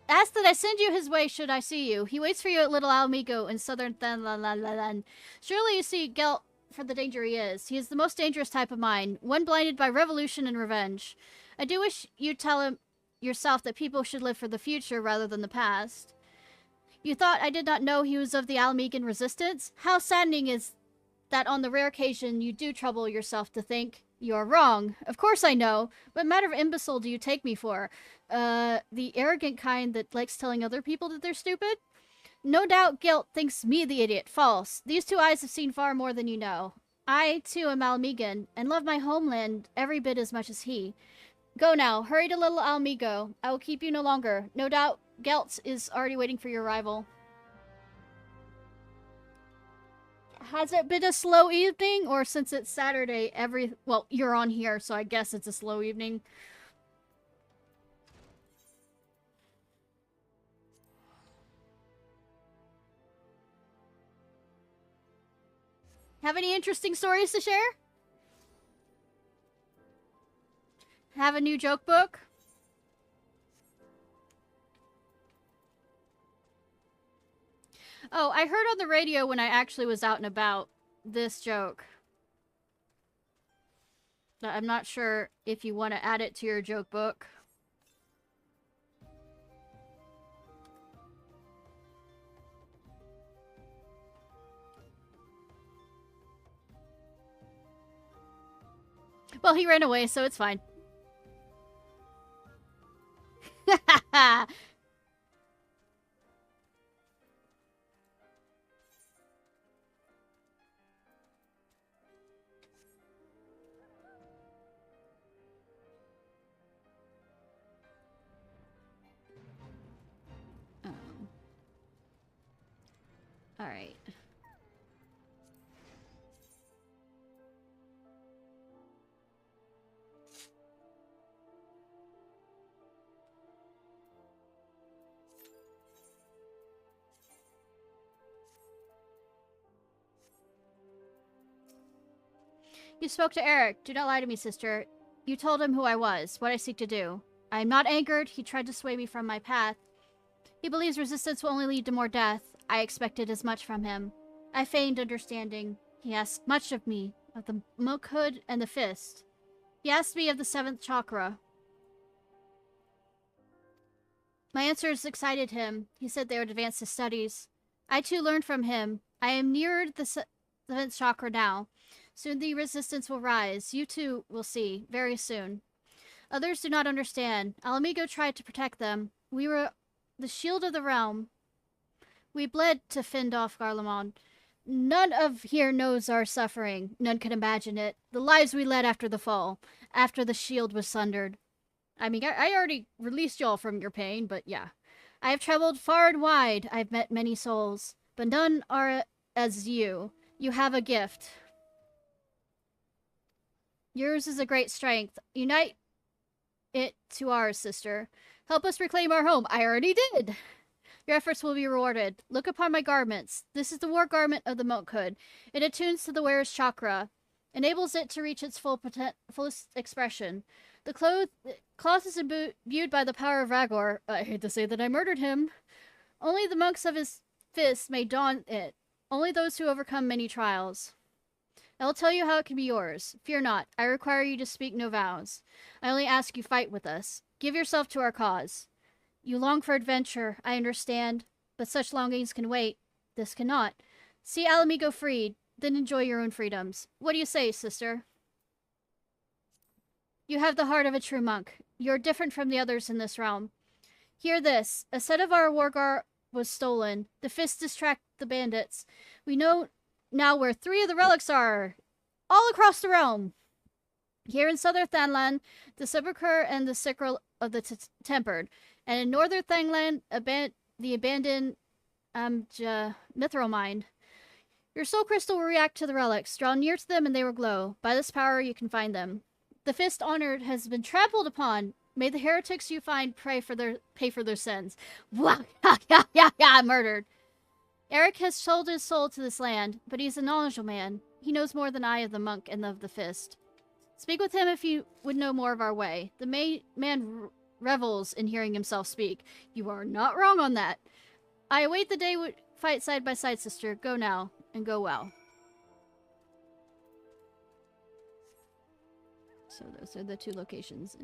Asked that I send you his way should I see you. He waits for you at Little Alamigo in southern Thanlalan. Surely you see Gelt for the danger he is. He is the most dangerous type of mind, one blinded by revolution and revenge. I do wish you'd tell him yourself that people should live for the future rather than the past. You thought I did not know he was of the Alamigan resistance? How saddening is that on the rare occasion you do trouble yourself to think. You're wrong. Of course I know. What matter of imbecile do you take me for? The arrogant kind that likes telling other people that they're stupid? No doubt guilt thinks me the idiot. False. These two eyes have seen far more than you know. I, too, am Almigan, and love my homeland every bit as much as he. Go now. Hurry to little Almigo. I will keep you no longer. No doubt Gelt is already waiting for your arrival. Has it been a slow evening? Or since it's Saturday, well, you're on here, so I guess it's a slow evening. Have any interesting stories to share? Have a new joke book? Oh, I heard on the radio when I actually was out and about this joke. I'm not sure if you want to add it to your joke book. Well, he ran away, so it's fine. Alright. You spoke to Eric. Do not lie to me, sister. You told him who I was, what I seek to do. I am not angered. He tried to sway me from my path. He believes resistance will only lead to more death. I expected as much from him. I feigned understanding. He asked much of me, of the monkhood and the fist. He asked me of the 7th chakra. My answers excited him. He said they would advance his studies. I too learned from him. I am near the 7th chakra now. Soon the resistance will rise. You too will see, very soon. Others do not understand. Alamigo tried to protect them. We were the shield of the realm. We bled to fend off Garlemald. None of here knows our suffering. None can imagine it. The lives we led after the fall, after the shield was sundered. I mean, I already released y'all from your pain, but yeah. I have traveled far and wide. I've met many souls, but none are as you. You have a gift. Yours is a great strength. Unite it to ours, sister. Help us reclaim our home. I already did. Your efforts will be rewarded. Look upon my garments. This is the war garment of the monkhood. It attunes to the wearer's chakra, enables it to reach its fullest expression. The cloth is imbued by the power of Ragor. I hate to say that I murdered him. Only the monks of his fist may don it. Only those who overcome many trials. I will tell you how it can be yours. Fear not. I require you to speak no vows. I only ask you fight with us. Give yourself to our cause. You long for adventure, I understand, but such longings can wait. This cannot. See Alamigo freed, then enjoy your own freedoms. What do you say, sister? You have the heart of a true monk. You're different from the others in this realm. Hear this. A set of our wargar was stolen. The fist distract the bandits. We know now where 3 of the relics are. All across the realm. Here in southern Thanlan, the sepulchre and the sickle of the tempered. And in northern Thangland, the abandoned mithril mine. Your soul crystal will react to the relics. Draw near to them and they will glow. By this power, you can find them. The fist honored has been trampled upon. May the heretics you find pay for their sins. Murdered. Eric has sold his soul to this land, but he's a knowledgeable man. He knows more than I of the monk and of the fist. Speak with him if you would know more of our way. The man revels in hearing himself speak. You are not wrong on that. I await the day we fight side by side, sister. Go now, and go well. So those are the 2 locations.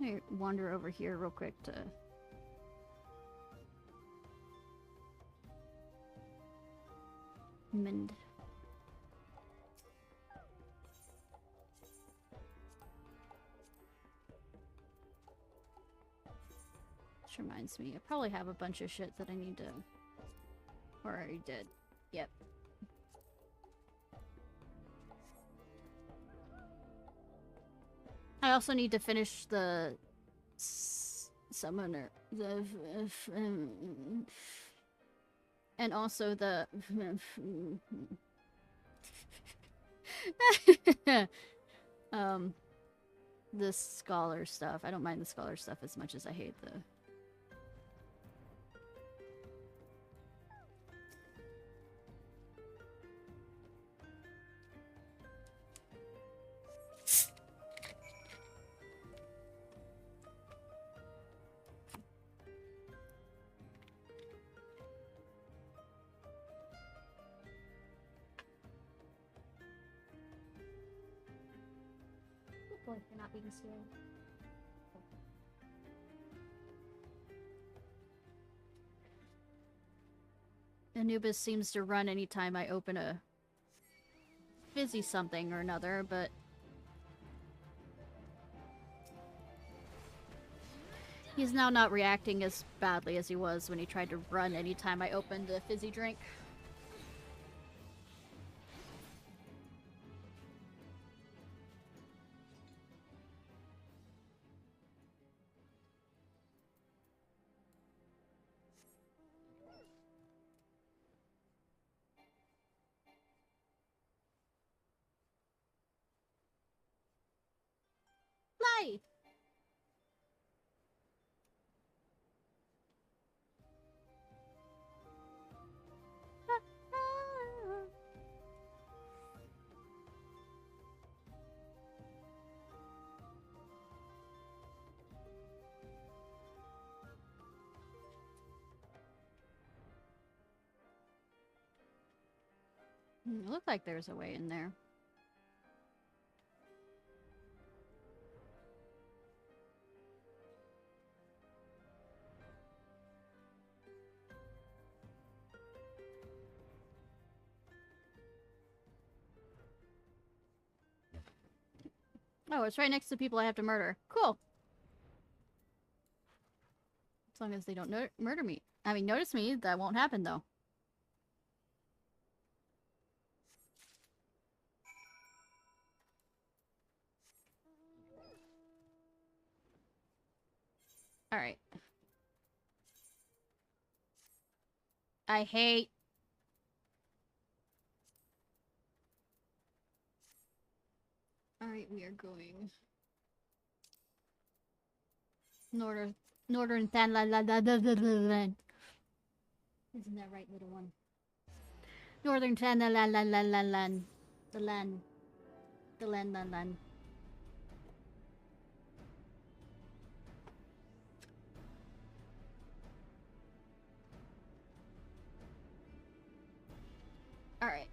Let me wander over here real quick to... mend. Which reminds me, I probably have a bunch of shit that I need to... or I already did. Yep. I also need to finish the... summoner. The... and also the... the scholar stuff. I don't mind the scholar stuff as much as I hate the... Boy, you're not being scared. Anubis seems to run anytime I open a fizzy something or another, but he's now not reacting as badly as he was when he tried to run anytime I opened a fizzy drink. Hi! It looked like there's a way in there. Oh, it's right next to people I have to murder. Cool. As long as they don't murder me. I mean, notice me. That won't happen, though. Alright. I hate... Alright, we are going... Northern Thanalan. Isn't that right, little one? Northern Thanalan. The land. The land. Alright.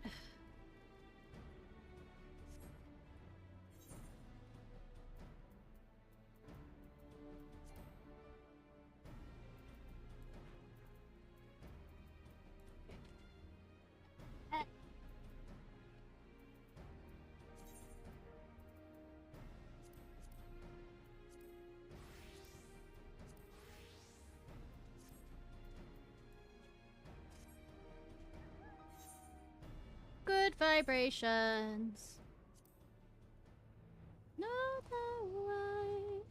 Good vibrations. Not alive.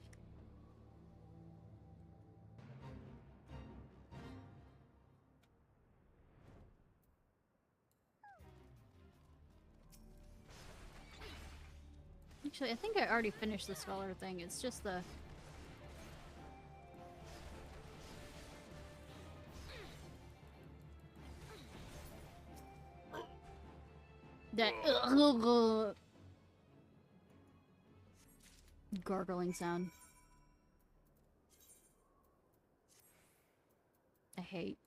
Actually, I think I already finished the scholar thing. It's just the... that gargling sound. I hate.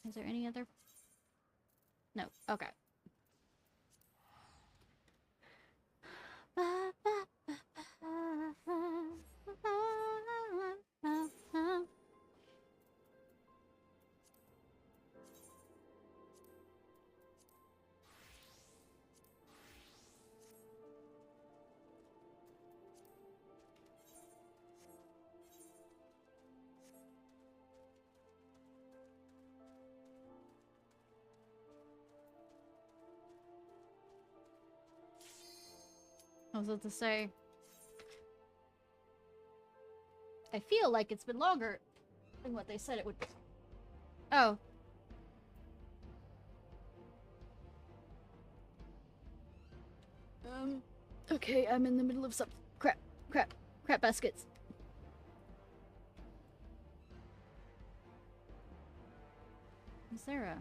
Is there any other No. Okay. I was about to say, I feel like it's been longer than what they said it would be. Oh. Okay, I'm in the middle of some crap baskets. Is there a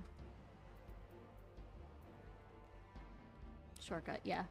shortcut? Yeah.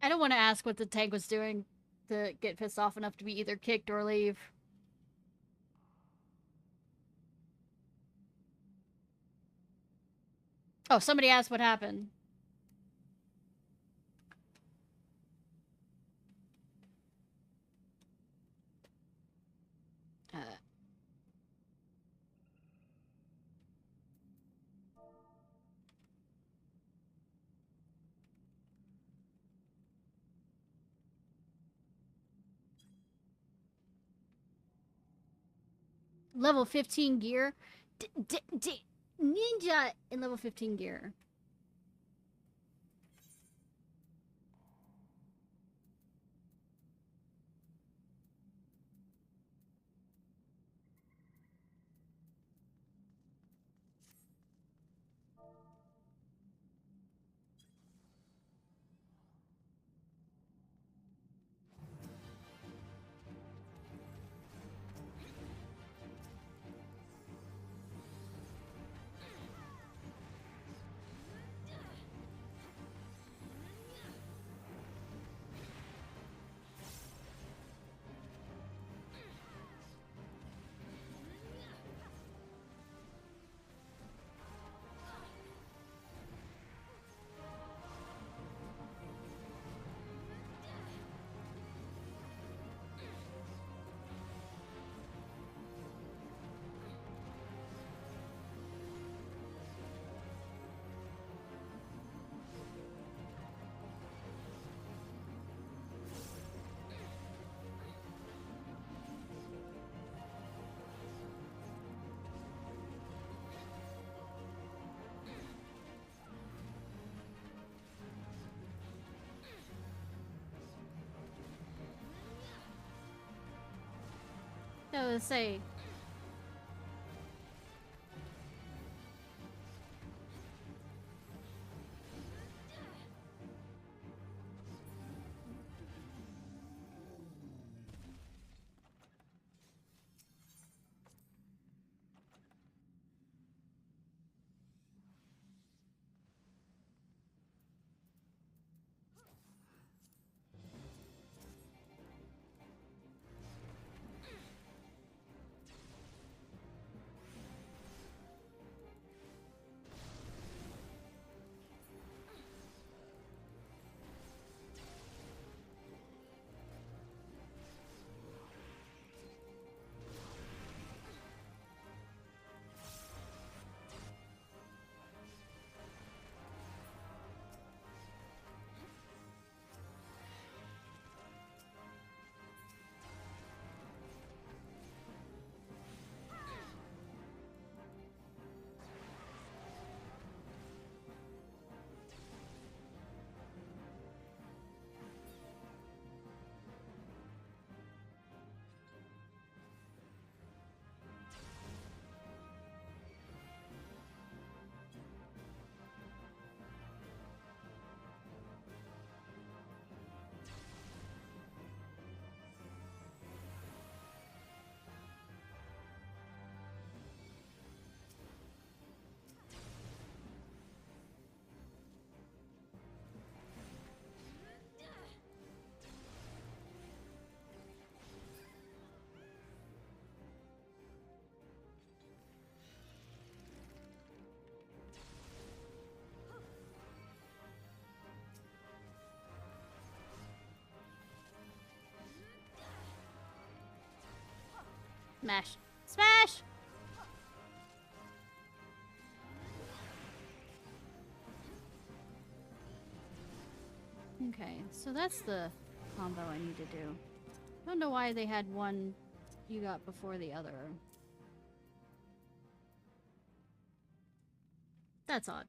I don't want to ask what the tank was doing to get pissed off enough to be either kicked or leave. Oh, somebody asked what happened. Level 15 gear? Ninja in level 15 gear. I was say. Smash. Smash! Okay, so that's the combo I need to do. Don't know why they had one you got before the other. That's odd.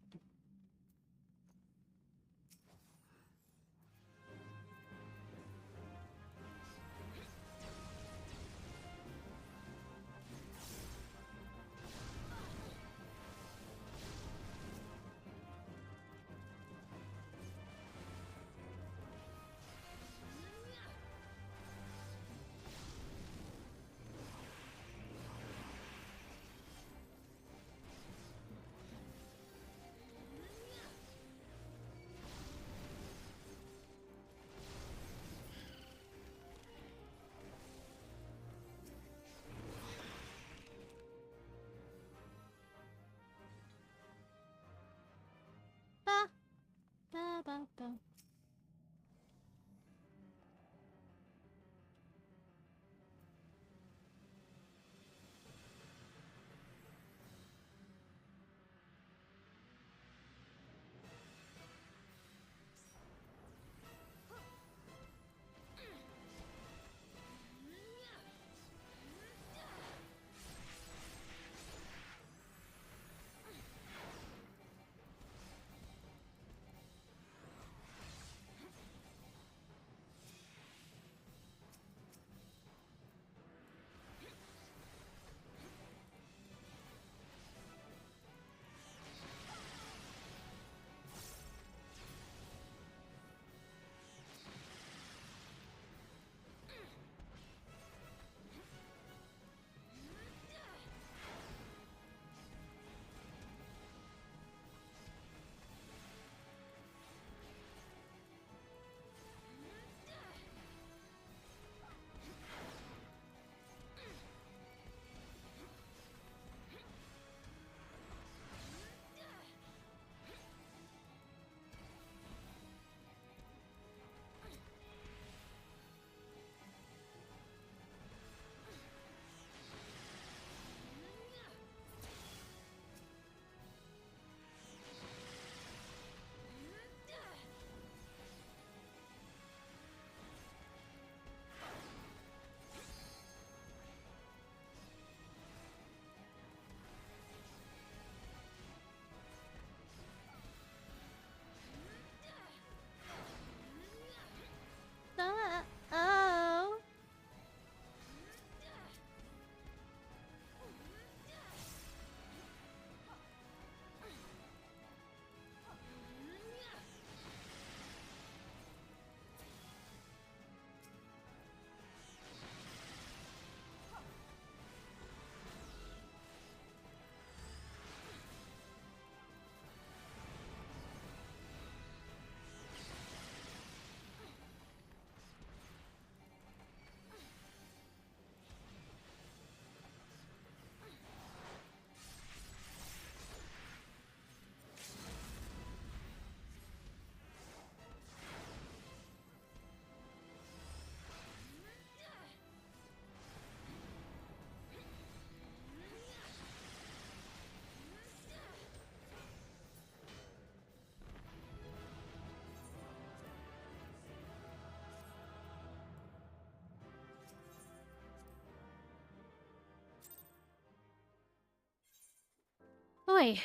Oi.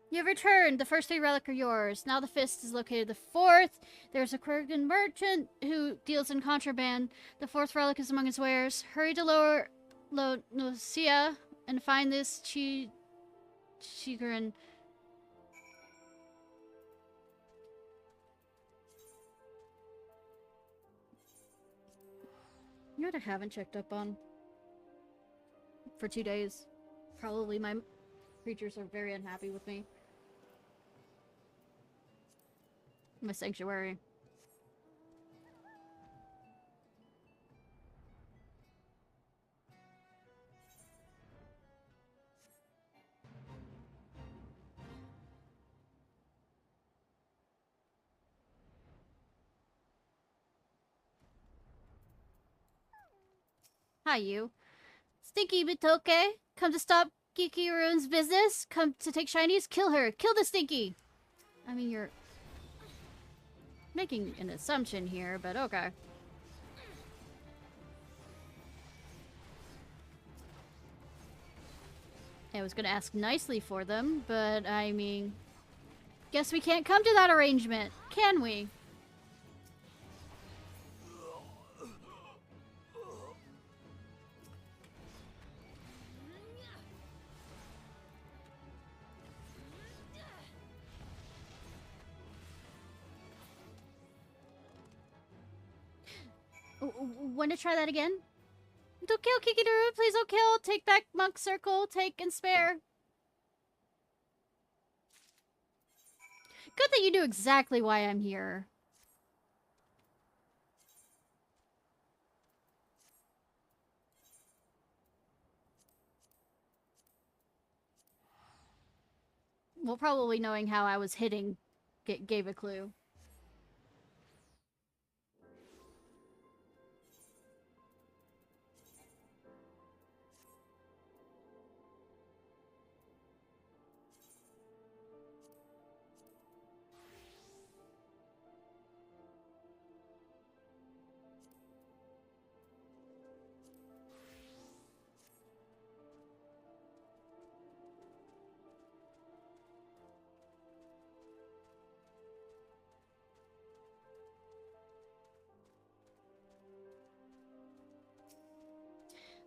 You have returned. The first 3 relics are yours. Now the fifth is located. The fourth, there's a Quirgin merchant who deals in contraband. The fourth relic is among his wares. Hurry to Lower Nocia and find this Chigrin. You know what I haven't checked up on? For 2 days. Probably my creatures are very unhappy with me. My sanctuary. Hi, you. Stinky Bitoke, come to stop Kiki Ruin's business? Come to take shinies? Kill her! Kill the Stinky! I mean, you're making an assumption here, but okay. I was gonna ask nicely for them, but I mean... Guess we can't come to that arrangement, can we? Want to try that again? Don't kill Kikiduru, please don't kill. Take back Monk Circle, take and spare. Good that you knew exactly why I'm here. Well, probably knowing how I was hitting gave a clue.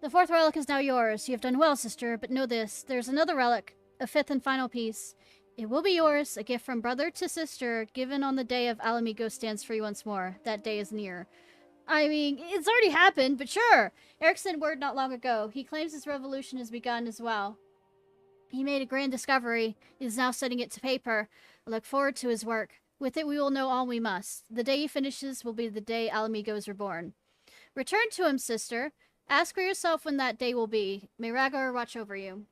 The fourth relic is now yours. You have done well, sister, but know this. There's another relic, a fifth and final piece. It will be yours, a gift from brother to sister, given on the day of Alamigo stands free once more. That day is near. I mean, it's already happened, but sure. Eric sent word not long ago. He claims his revolution has begun as well. He made a grand discovery. He is now setting it to paper. I look forward to his work. With it, we will know all we must. The day he finishes will be the day Alamigo is reborn. Return to him, sister. Ask for yourself when that day will be. May Ragor watch over you.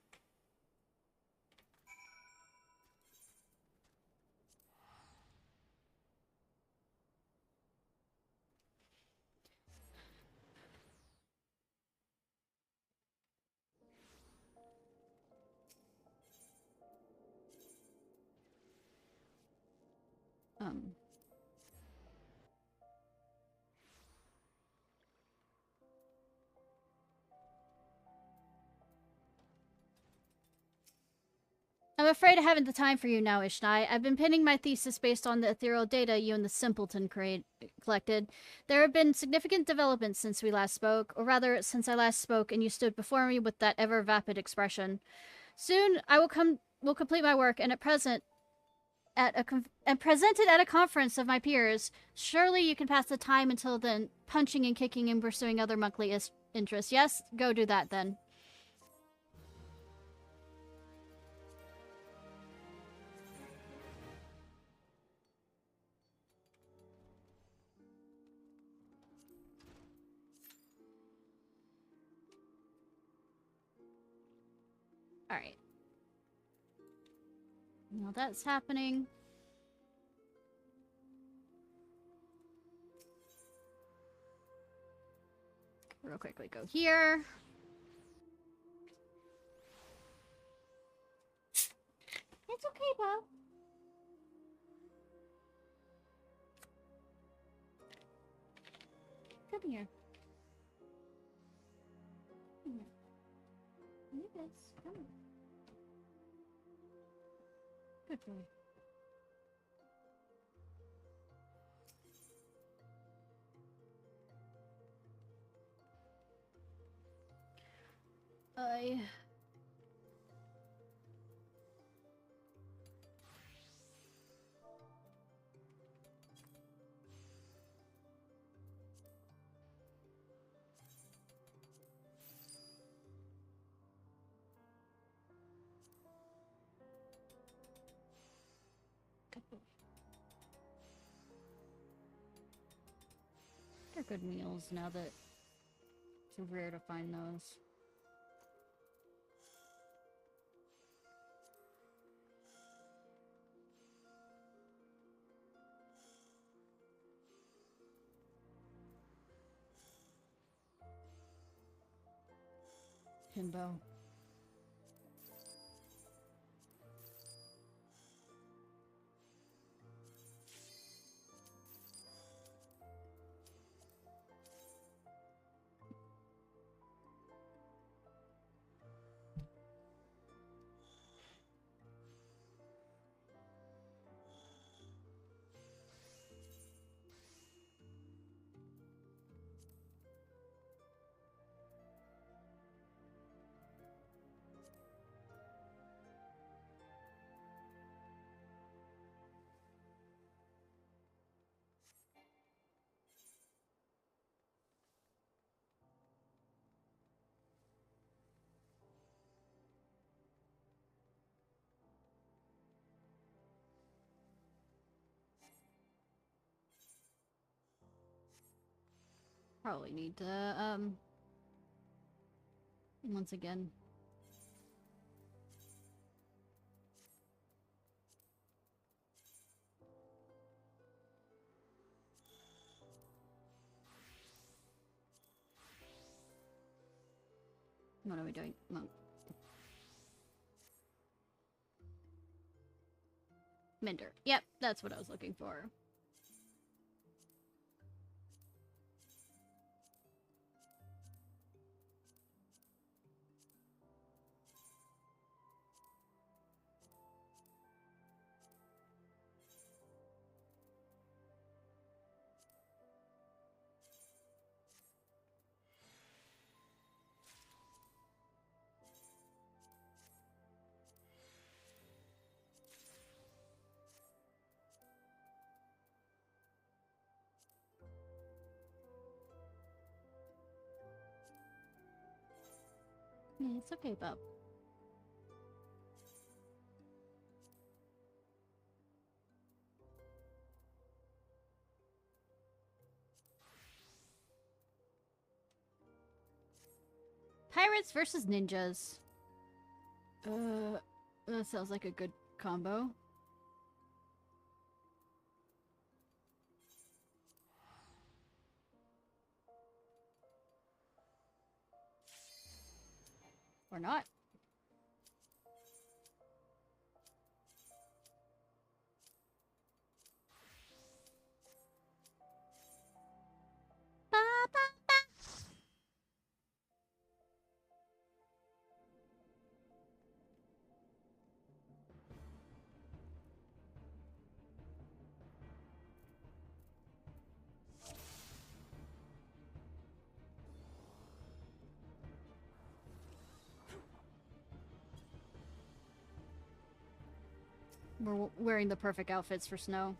I'm afraid I haven't the time for you now, Ishnai. I've been pinning my thesis based on the ethereal data you and the Simpleton collected. There have been significant developments since we last spoke, or rather, since I last spoke and you stood before me with that ever-vapid expression. Soon, I will complete my work, and present it at a conference of my peers. Surely you can pass the time until then, punching and kicking and pursuing other monthly interests. Yes? Go do that, then. Alright. Well, that's happening. Real quickly go here. It's okay, Bo. Come here. Come here. Yes, come on. Good boy. Good boy. They're good meals now that it's rare to find those. Himbo. Probably need to, once again. What are we doing? No. Minder. Yep, that's what I was looking for. Yeah, it's okay, bub. Pirates versus ninjas. That sounds like a good combo. Or not. Ba, ba, ba. We're wearing the perfect outfits for snow.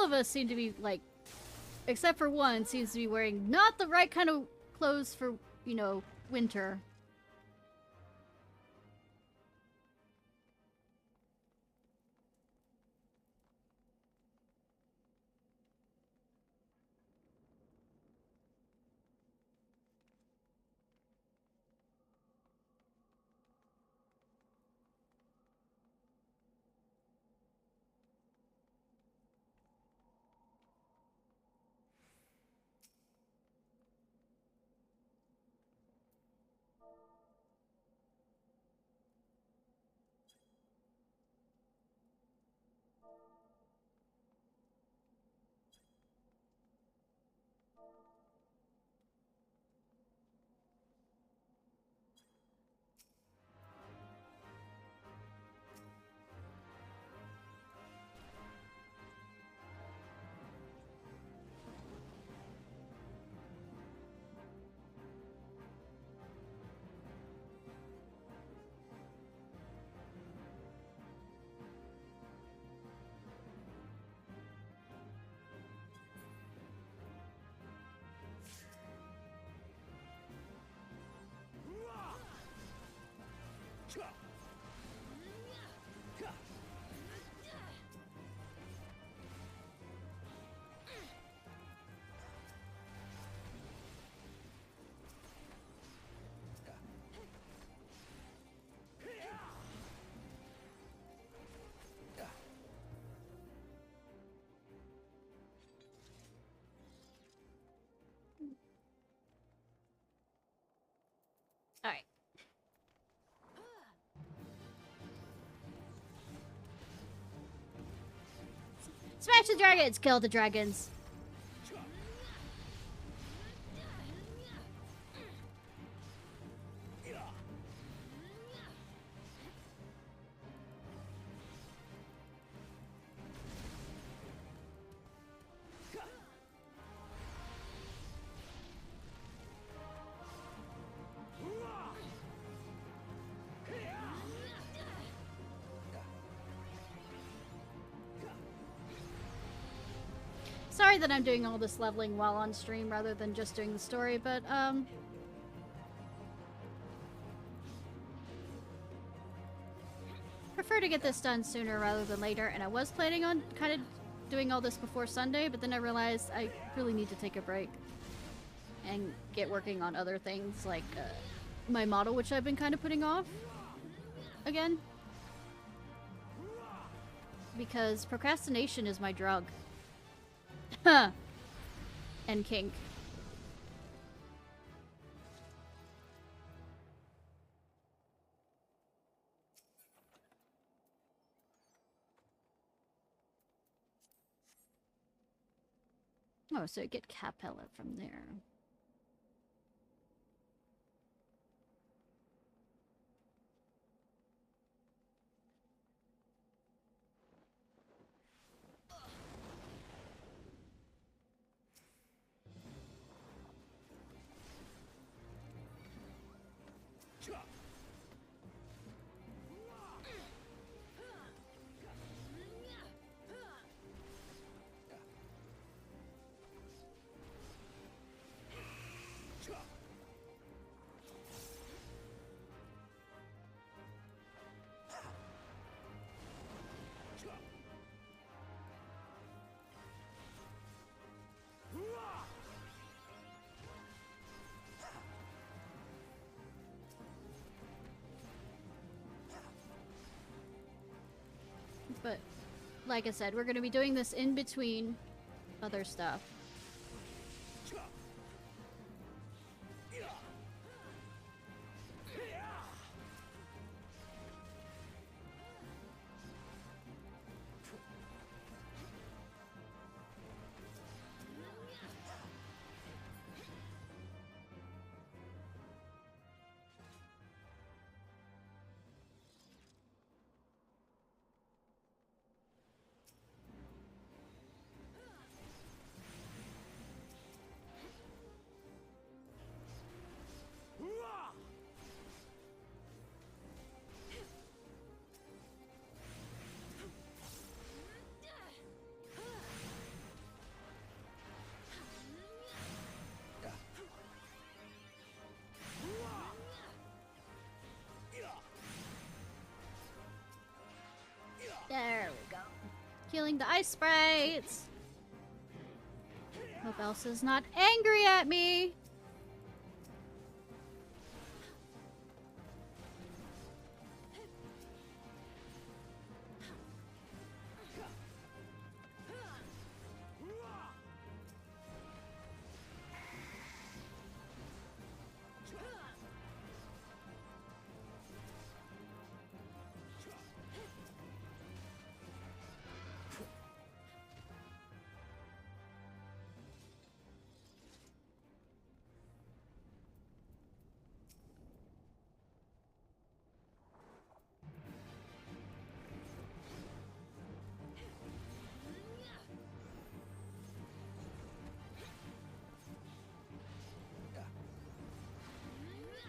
all of us seem to be, like, except for one, seems to be wearing not the right kind of clothes for, you know, winter. Alright. Smash the dragons! Kill the dragons! Sorry that I'm doing all this leveling while on stream rather than just doing the story, but, prefer to get this done sooner rather than later, and I was planning on kind of doing all this before Sunday, but then I realized I really need to take a break and get working on other things, like, my model, which I've been kind of putting off again. Because procrastination is my drug. Huh. And kink. Oh, so you get cat pellet from there. But, like I said, we're going to be doing this in between other stuff. Killing the ice sprites. Hope Elsa's not angry at me.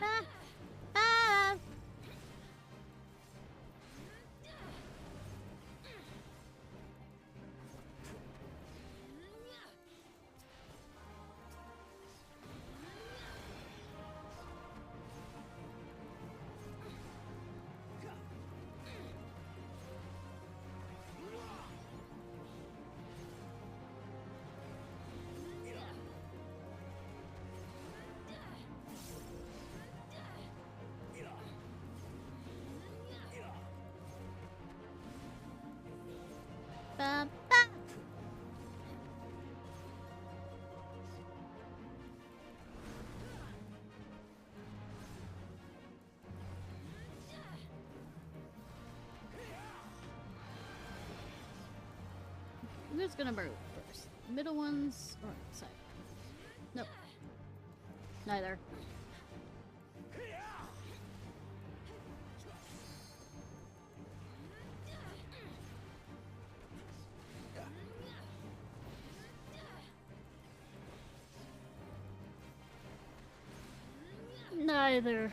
Ah, ah. Ba, ba. Who's gonna burn first? Middle ones or side? Nope. Neither. Neither.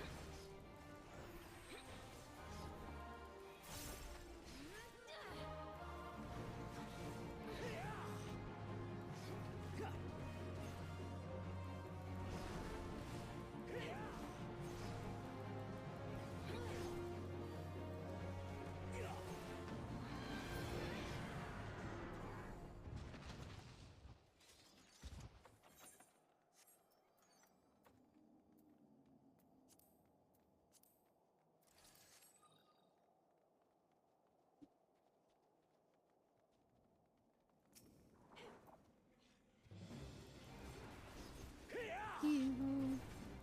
You.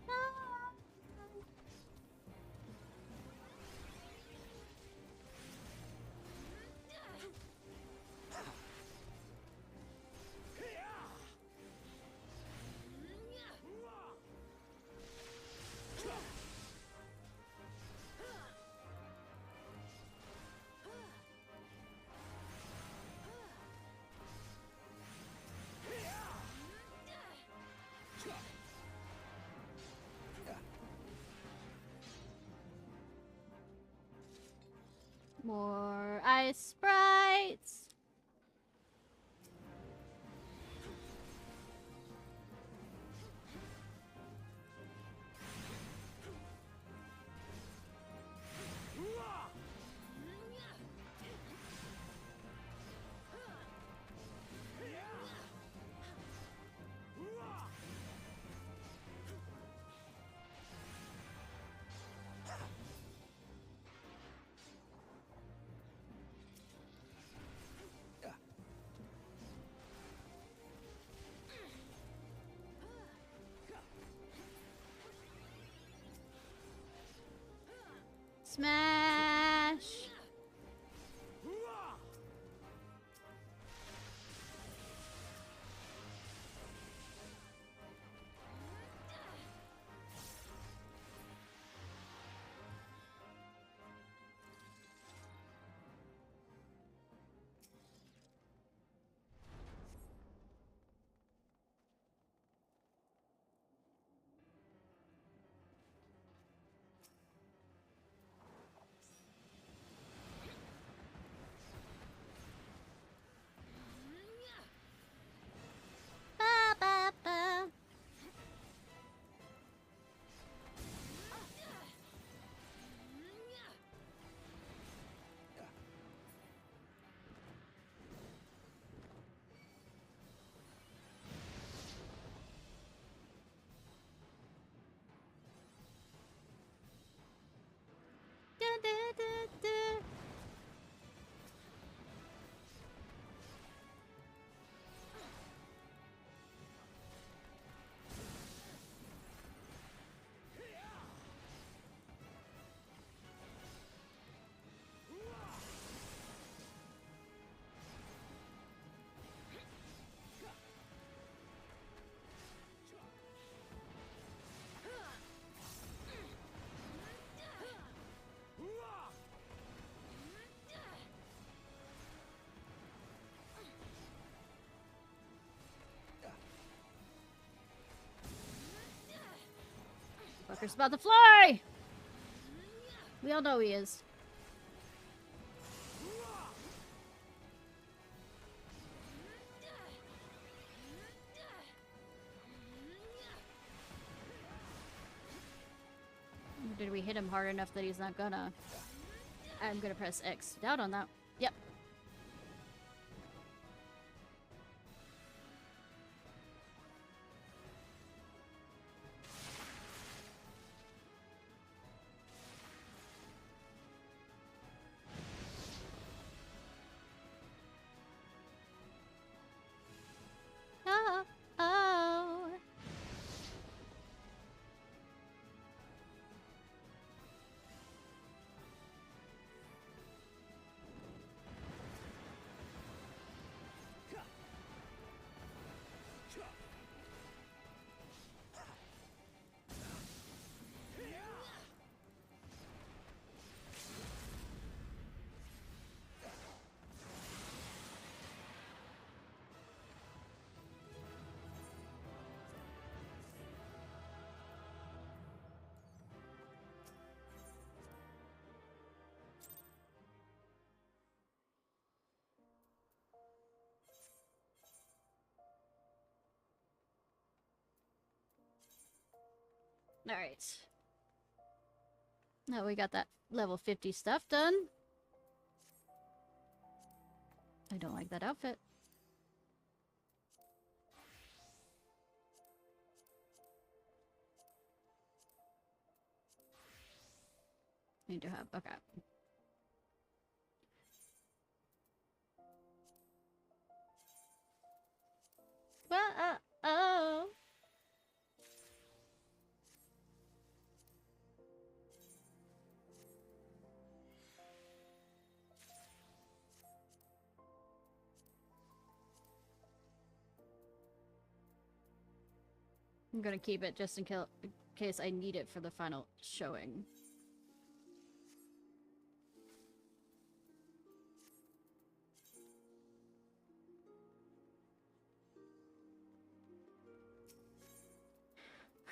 Ah. More ice sprites. Smash! Fucker's about to fly! We all know he is. Did we hit him hard enough that he's not gonna? I'm gonna press X down on that. Yep. Oh, oh. Alright. Now we got that level 50 stuff done. I don't like that outfit. Need to have, okay. Oh. I'm gonna keep it just in case I need it for the final showing.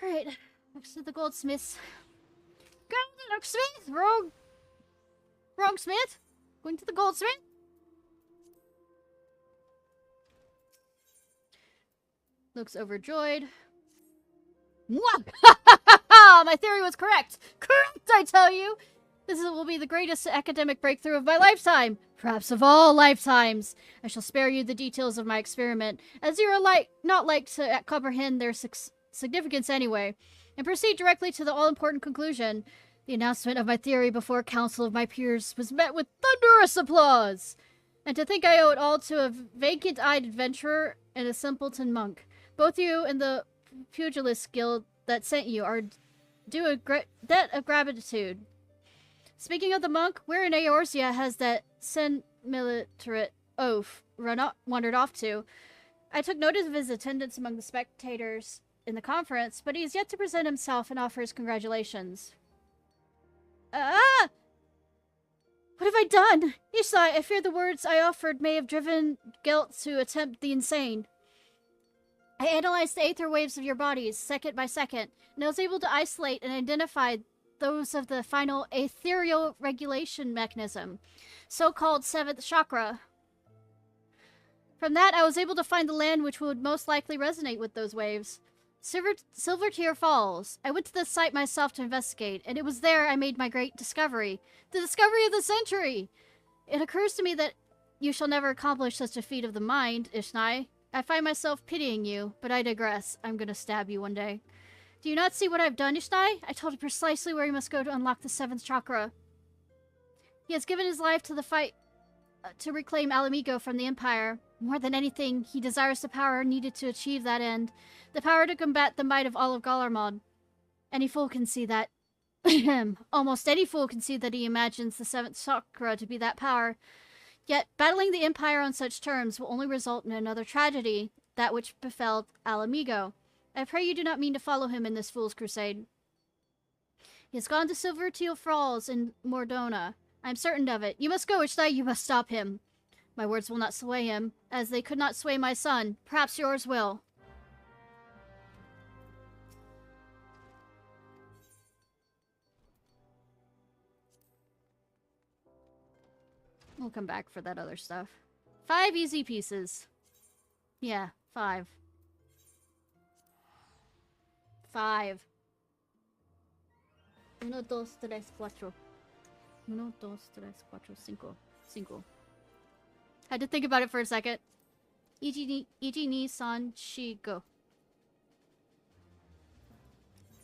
Alright, next to the goldsmiths. Go to the locksmith! Wrong smith! Going to the goldsmith? Looks overjoyed. My theory was correct! Correct, I tell you! Will be the greatest academic breakthrough of my lifetime! Perhaps of all lifetimes! I shall spare you the details of my experiment, as you are not like to comprehend their significance anyway, and proceed directly to the all-important conclusion. The announcement of my theory before a council of my peers was met with thunderous applause! And to think I owe it all to a vacant-eyed adventurer and a simpleton monk. Both you and the Pugilist Guild that sent you are due a debt of gratitude. Speaking of the monk, where in Eorzea has that semiliterate oaf wandered off to? I took notice of his attendance among the spectators in the conference, but he is yet to present himself and offer his congratulations. What have I done? Ishnai, I fear the words I offered may have driven guilt to attempt the insane. I analyzed the aether waves of your bodies, second by second, and I was able to isolate and identify those of the final ethereal regulation mechanism, so-called 7th chakra. From that, I was able to find the land which would most likely resonate with those waves. Silvertear Falls. I went to the site myself to investigate, and it was there I made my great discovery. The discovery of the century! It occurs to me that you shall never accomplish such a feat of the mind, Ishnai. I find myself pitying you, but I digress. I'm gonna stab you one day. Do you not see what I've done, Ishnai? I told you precisely where you must go to unlock the 7th chakra. He has given his life to the fight to reclaim Alamigo from the Empire. More than anything, he desires the power needed to achieve that end. The power to combat the might of all of Galarmod. Any fool can see that. Almost any fool can see that he imagines the 7th chakra to be that power. Yet, battling the Empire on such terms will only result in another tragedy, that which befell Alamigo. I pray you do not mean to follow him in this fool's crusade. He has gone to Silverteal Falls in Mordona. I am certain of it. You must go, Ishnai. You must stop him. My words will not sway him, as they could not sway my son. Perhaps yours will. We'll come back for that other stuff. 5 easy pieces. Yeah, 5. 5. 1, 2, 3, 4. 1, 2, 3, 4, 5. 5. Had to think about it for a second. Ichi ni san shi go.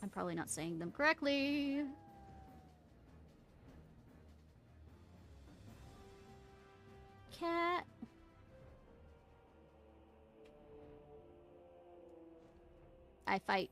I'm probably not saying them correctly. Cat. I fight.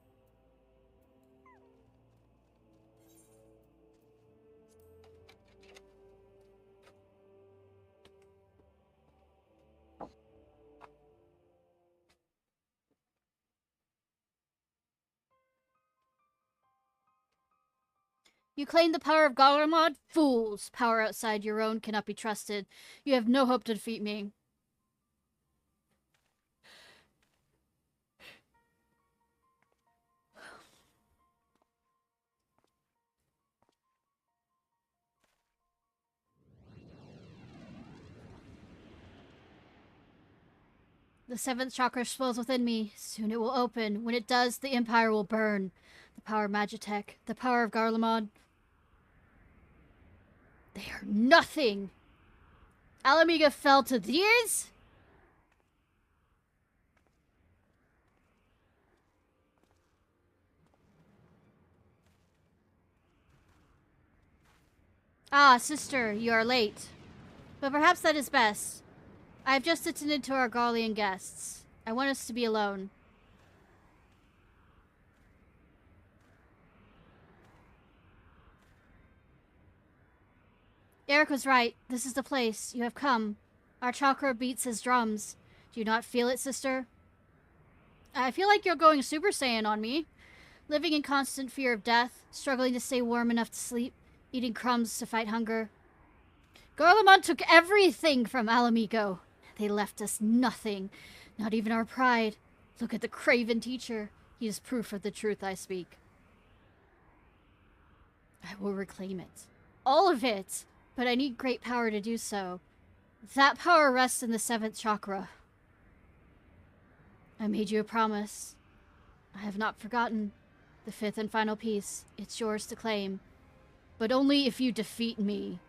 You claim the power of Garlemald? Fools! Power outside your own cannot be trusted. You have no hope to defeat me. The 7th chakra swells within me. Soon it will open. When it does, the Empire will burn. The power of Magitech, the power of Garlemald. They are nothing! Ala Mhigo fell to theirs? Ah, sister, you are late. But perhaps that is best. I have just attended to our Garlean guests. I want us to be alone. Eric was right. This is the place. You have come. Our chakra beats as drums. Do you not feel it, sister? I feel like you're going Super Saiyan on me. Living in constant fear of death, struggling to stay warm enough to sleep, eating crumbs to fight hunger. Garlemald took everything from Ala Mhigo. They left us nothing, not even our pride. Look at the craven teacher. He is proof of the truth I speak. I will reclaim it. All of it! But I need great power to do so. That power rests in the 7th chakra. I made you a promise. I have not forgotten. The 5th and final piece, it's yours to claim. But only if you defeat me.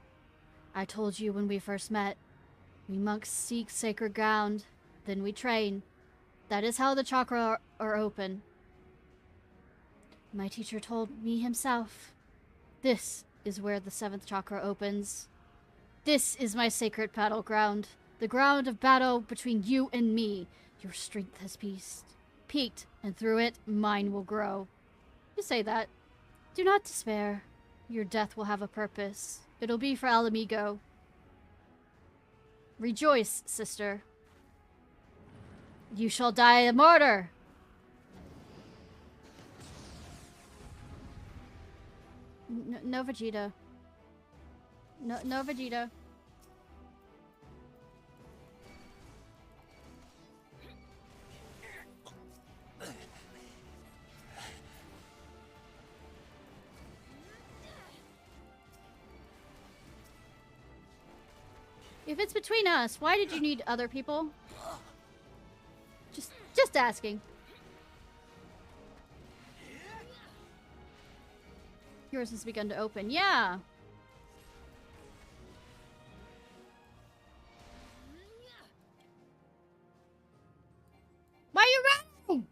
I told you when we first met. We monks seek sacred ground, then we train. That is how the chakra are open. My teacher told me himself. This is where the 7th chakra opens. This is my sacred battleground. The ground of battle between you and me. Your strength has peaked, and through it, mine will grow. You say that. Do not despair. Your death will have a purpose. It'll be for Ala Mhigo. Rejoice, sister. You shall die a martyr. No Vegeta. No Vegeta. If it's between us, why did you need other people? Just asking. Yours has begun to open. Yeah. Why are you running?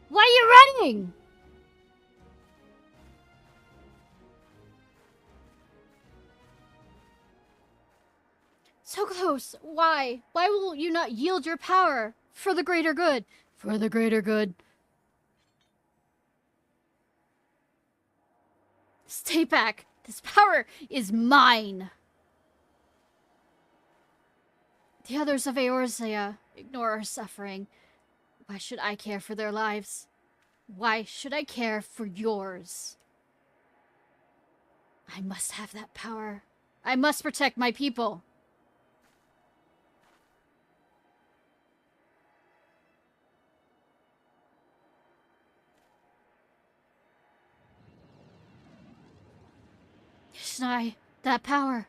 Why are you running? So close. Why? Why will you not yield your power? For the greater good. For the greater good. Stay back. This power is mine. The others of Eorzea ignore our suffering. Why should I care for their lives? Why should I care for yours? I must have that power. I must protect my people. Ishnai, that power.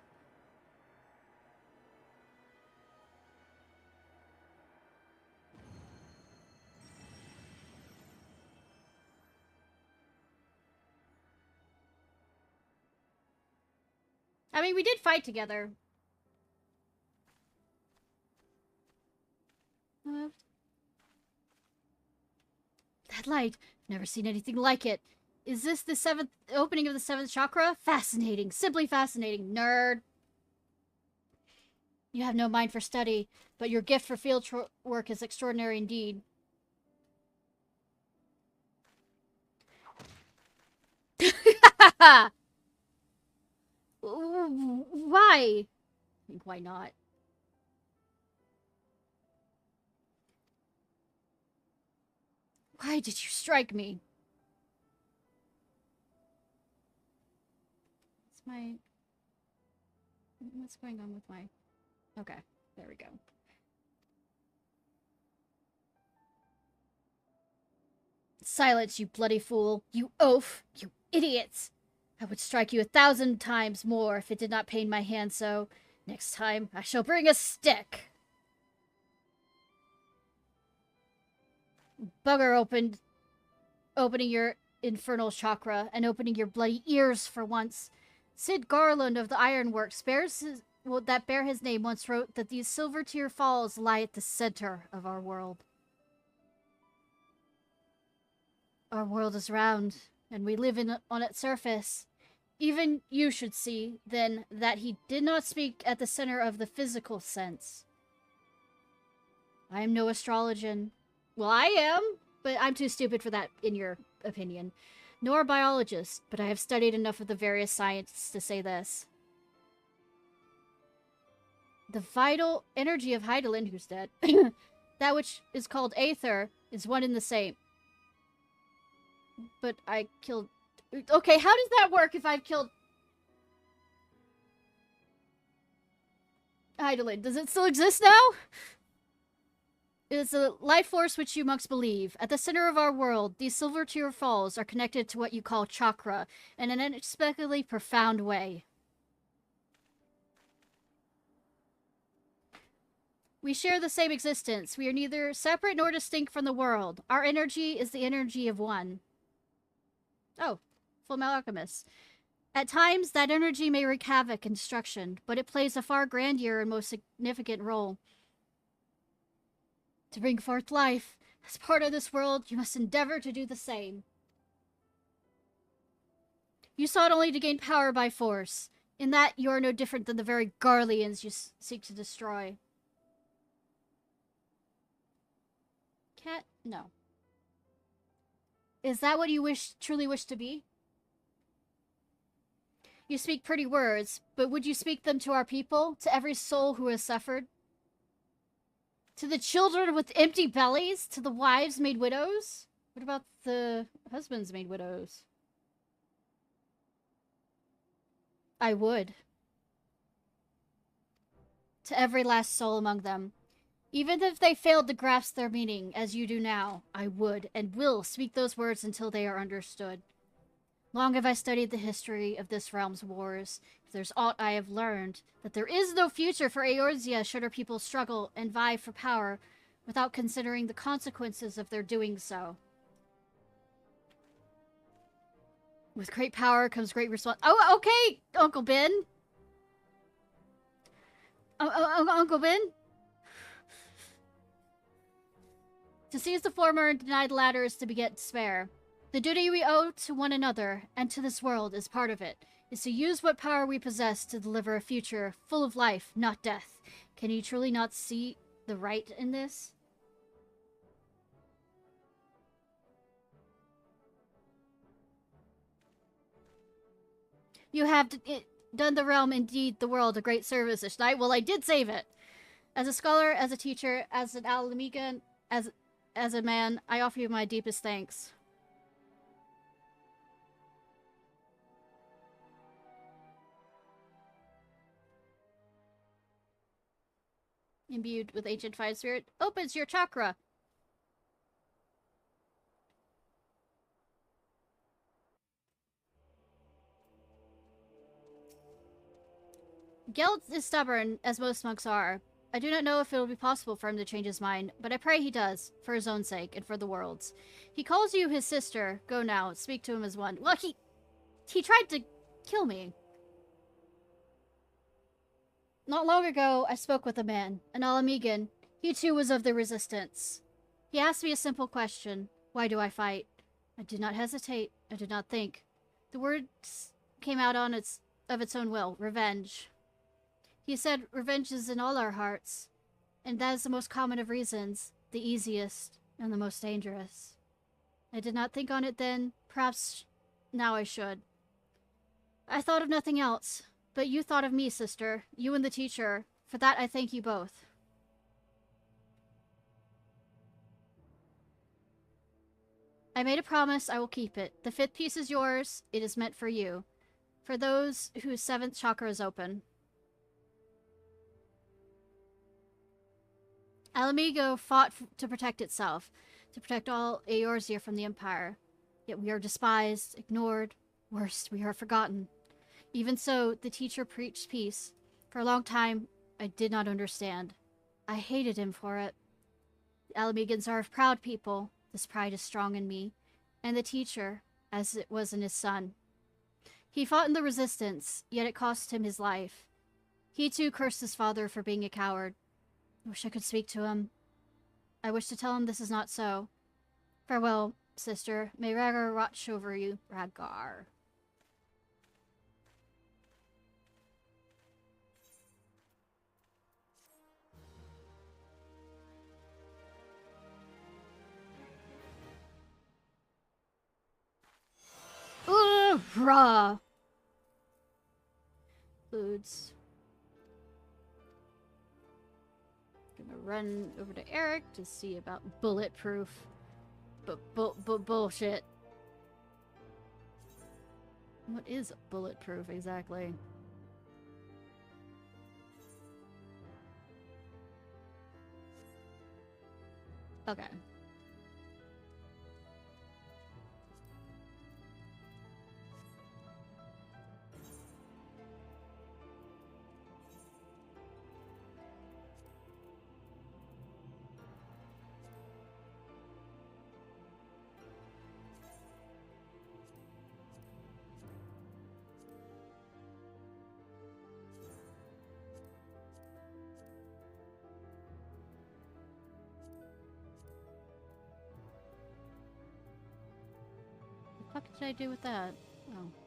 I mean, we did fight together. That light. Never seen anything like it. Is this the seventh opening of the seventh chakra? Fascinating. Simply fascinating. Nerd. You have no mind for study, but your gift for field work is extraordinary indeed. Why? Why not? Why did you strike me? What's going on with my... Okay, there we go. Silence, you bloody fool. You oaf. You idiots. I would strike you 1,000 times more if it did not pain my hand so. Next time, I shall bring a stick. Bugger opening your infernal chakra and opening your bloody ears for once. Sid Garland of the Ironworks that bear his name once wrote that these silver tier falls lie at the center of our world. Our world is round, and we live on its surface. Even you should see, then, that he did not speak at the center of the physical sense. I am no astrologian. Well, I am, but I'm too stupid for that, in your opinion. Nor a biologist, but I have studied enough of the various sciences to say this. The vital energy of Heidelin, who's dead, that which is called Aether, is one and the same. But I killed... Okay, how does that work if I've killed... Heidelin? Does it still exist now? It is a life force which you monks believe. At the center of our world, these silver tier falls are connected to what you call chakra in an unexpectedly profound way. We share the same existence. We are neither separate nor distinct from the world. Our energy is the energy of one. Oh, Fullmetal Alchemist. At times, that energy may wreak havoc and destruction, but it plays a far grander and most significant role. To bring forth life, as part of this world, you must endeavor to do the same. You sought only to gain power by force. In that, you are no different than the very Garleans you seek to destroy. Cat? No. Is that what you truly wish to be? You speak pretty words, but would you speak them to our people? To every soul who has suffered? To the children with empty bellies? To the wives made widows? What about the husbands made widows? I would. To every last soul among them. Even if they failed to grasp their meaning, as you do now, I would and will speak those words until they are understood. Long have I studied the history of this realm's wars. If there's aught I have learned, that there is no future for Eorzea should her people struggle and vie for power without considering the consequences of their doing so. With great power comes great Oh, okay, Uncle Ben. Uncle Ben? To seize the former and deny the latter is to beget despair. The duty we owe to one another, and to this world is part of it, is to use what power we possess to deliver a future full of life, not death. Can you truly not see the right in this? You have done the realm, indeed the world, a great service this night. Well, I did save it. As a scholar, as a teacher, as an Alamigan, as a man, I offer you my deepest thanks. imbued with ancient fire spirit, opens your chakra. Geld is stubborn, as most monks are. I do not know if it will be possible for him to change his mind, but I pray he does, for his own sake and for the world's. He calls you his sister. Go now, speak to him as one. Well, he tried to kill me. Not long ago, I spoke with a man, an Alamigan. He too was of the resistance. He asked me a simple question. Why do I fight? I did not hesitate. I did not think. The words came out of its own will. Revenge. He said revenge is in all our hearts, and that is the most common of reasons, the easiest, and the most dangerous. I did not think on it then. Perhaps now I should. I thought of nothing else, but you thought of me, sister, you and the teacher. For that I thank you both. I made a promise, I will keep it. The 5th piece is yours. It is meant for you. For those whose 7th chakra is open. Alamigo fought to protect itself, to protect all Eorzea from the Empire. Yet we are despised, ignored, worst, we are forgotten. Even so, the teacher preached peace. For a long time, I did not understand. I hated him for it. The Alamigans are a proud people. This pride is strong in me. And the teacher, as it was in his son. He fought in the resistance, yet it cost him his life. He too cursed his father for being a coward. I wish I could speak to him. I wish to tell him this is not so. Farewell, sister. May Rhaegar watch over you. Rhaegar. Raw. Foods. Gonna run over to Eric to see about bulletproof. Bullshit. What is bulletproof exactly? Okay. What the fuck did I do with that? Oh.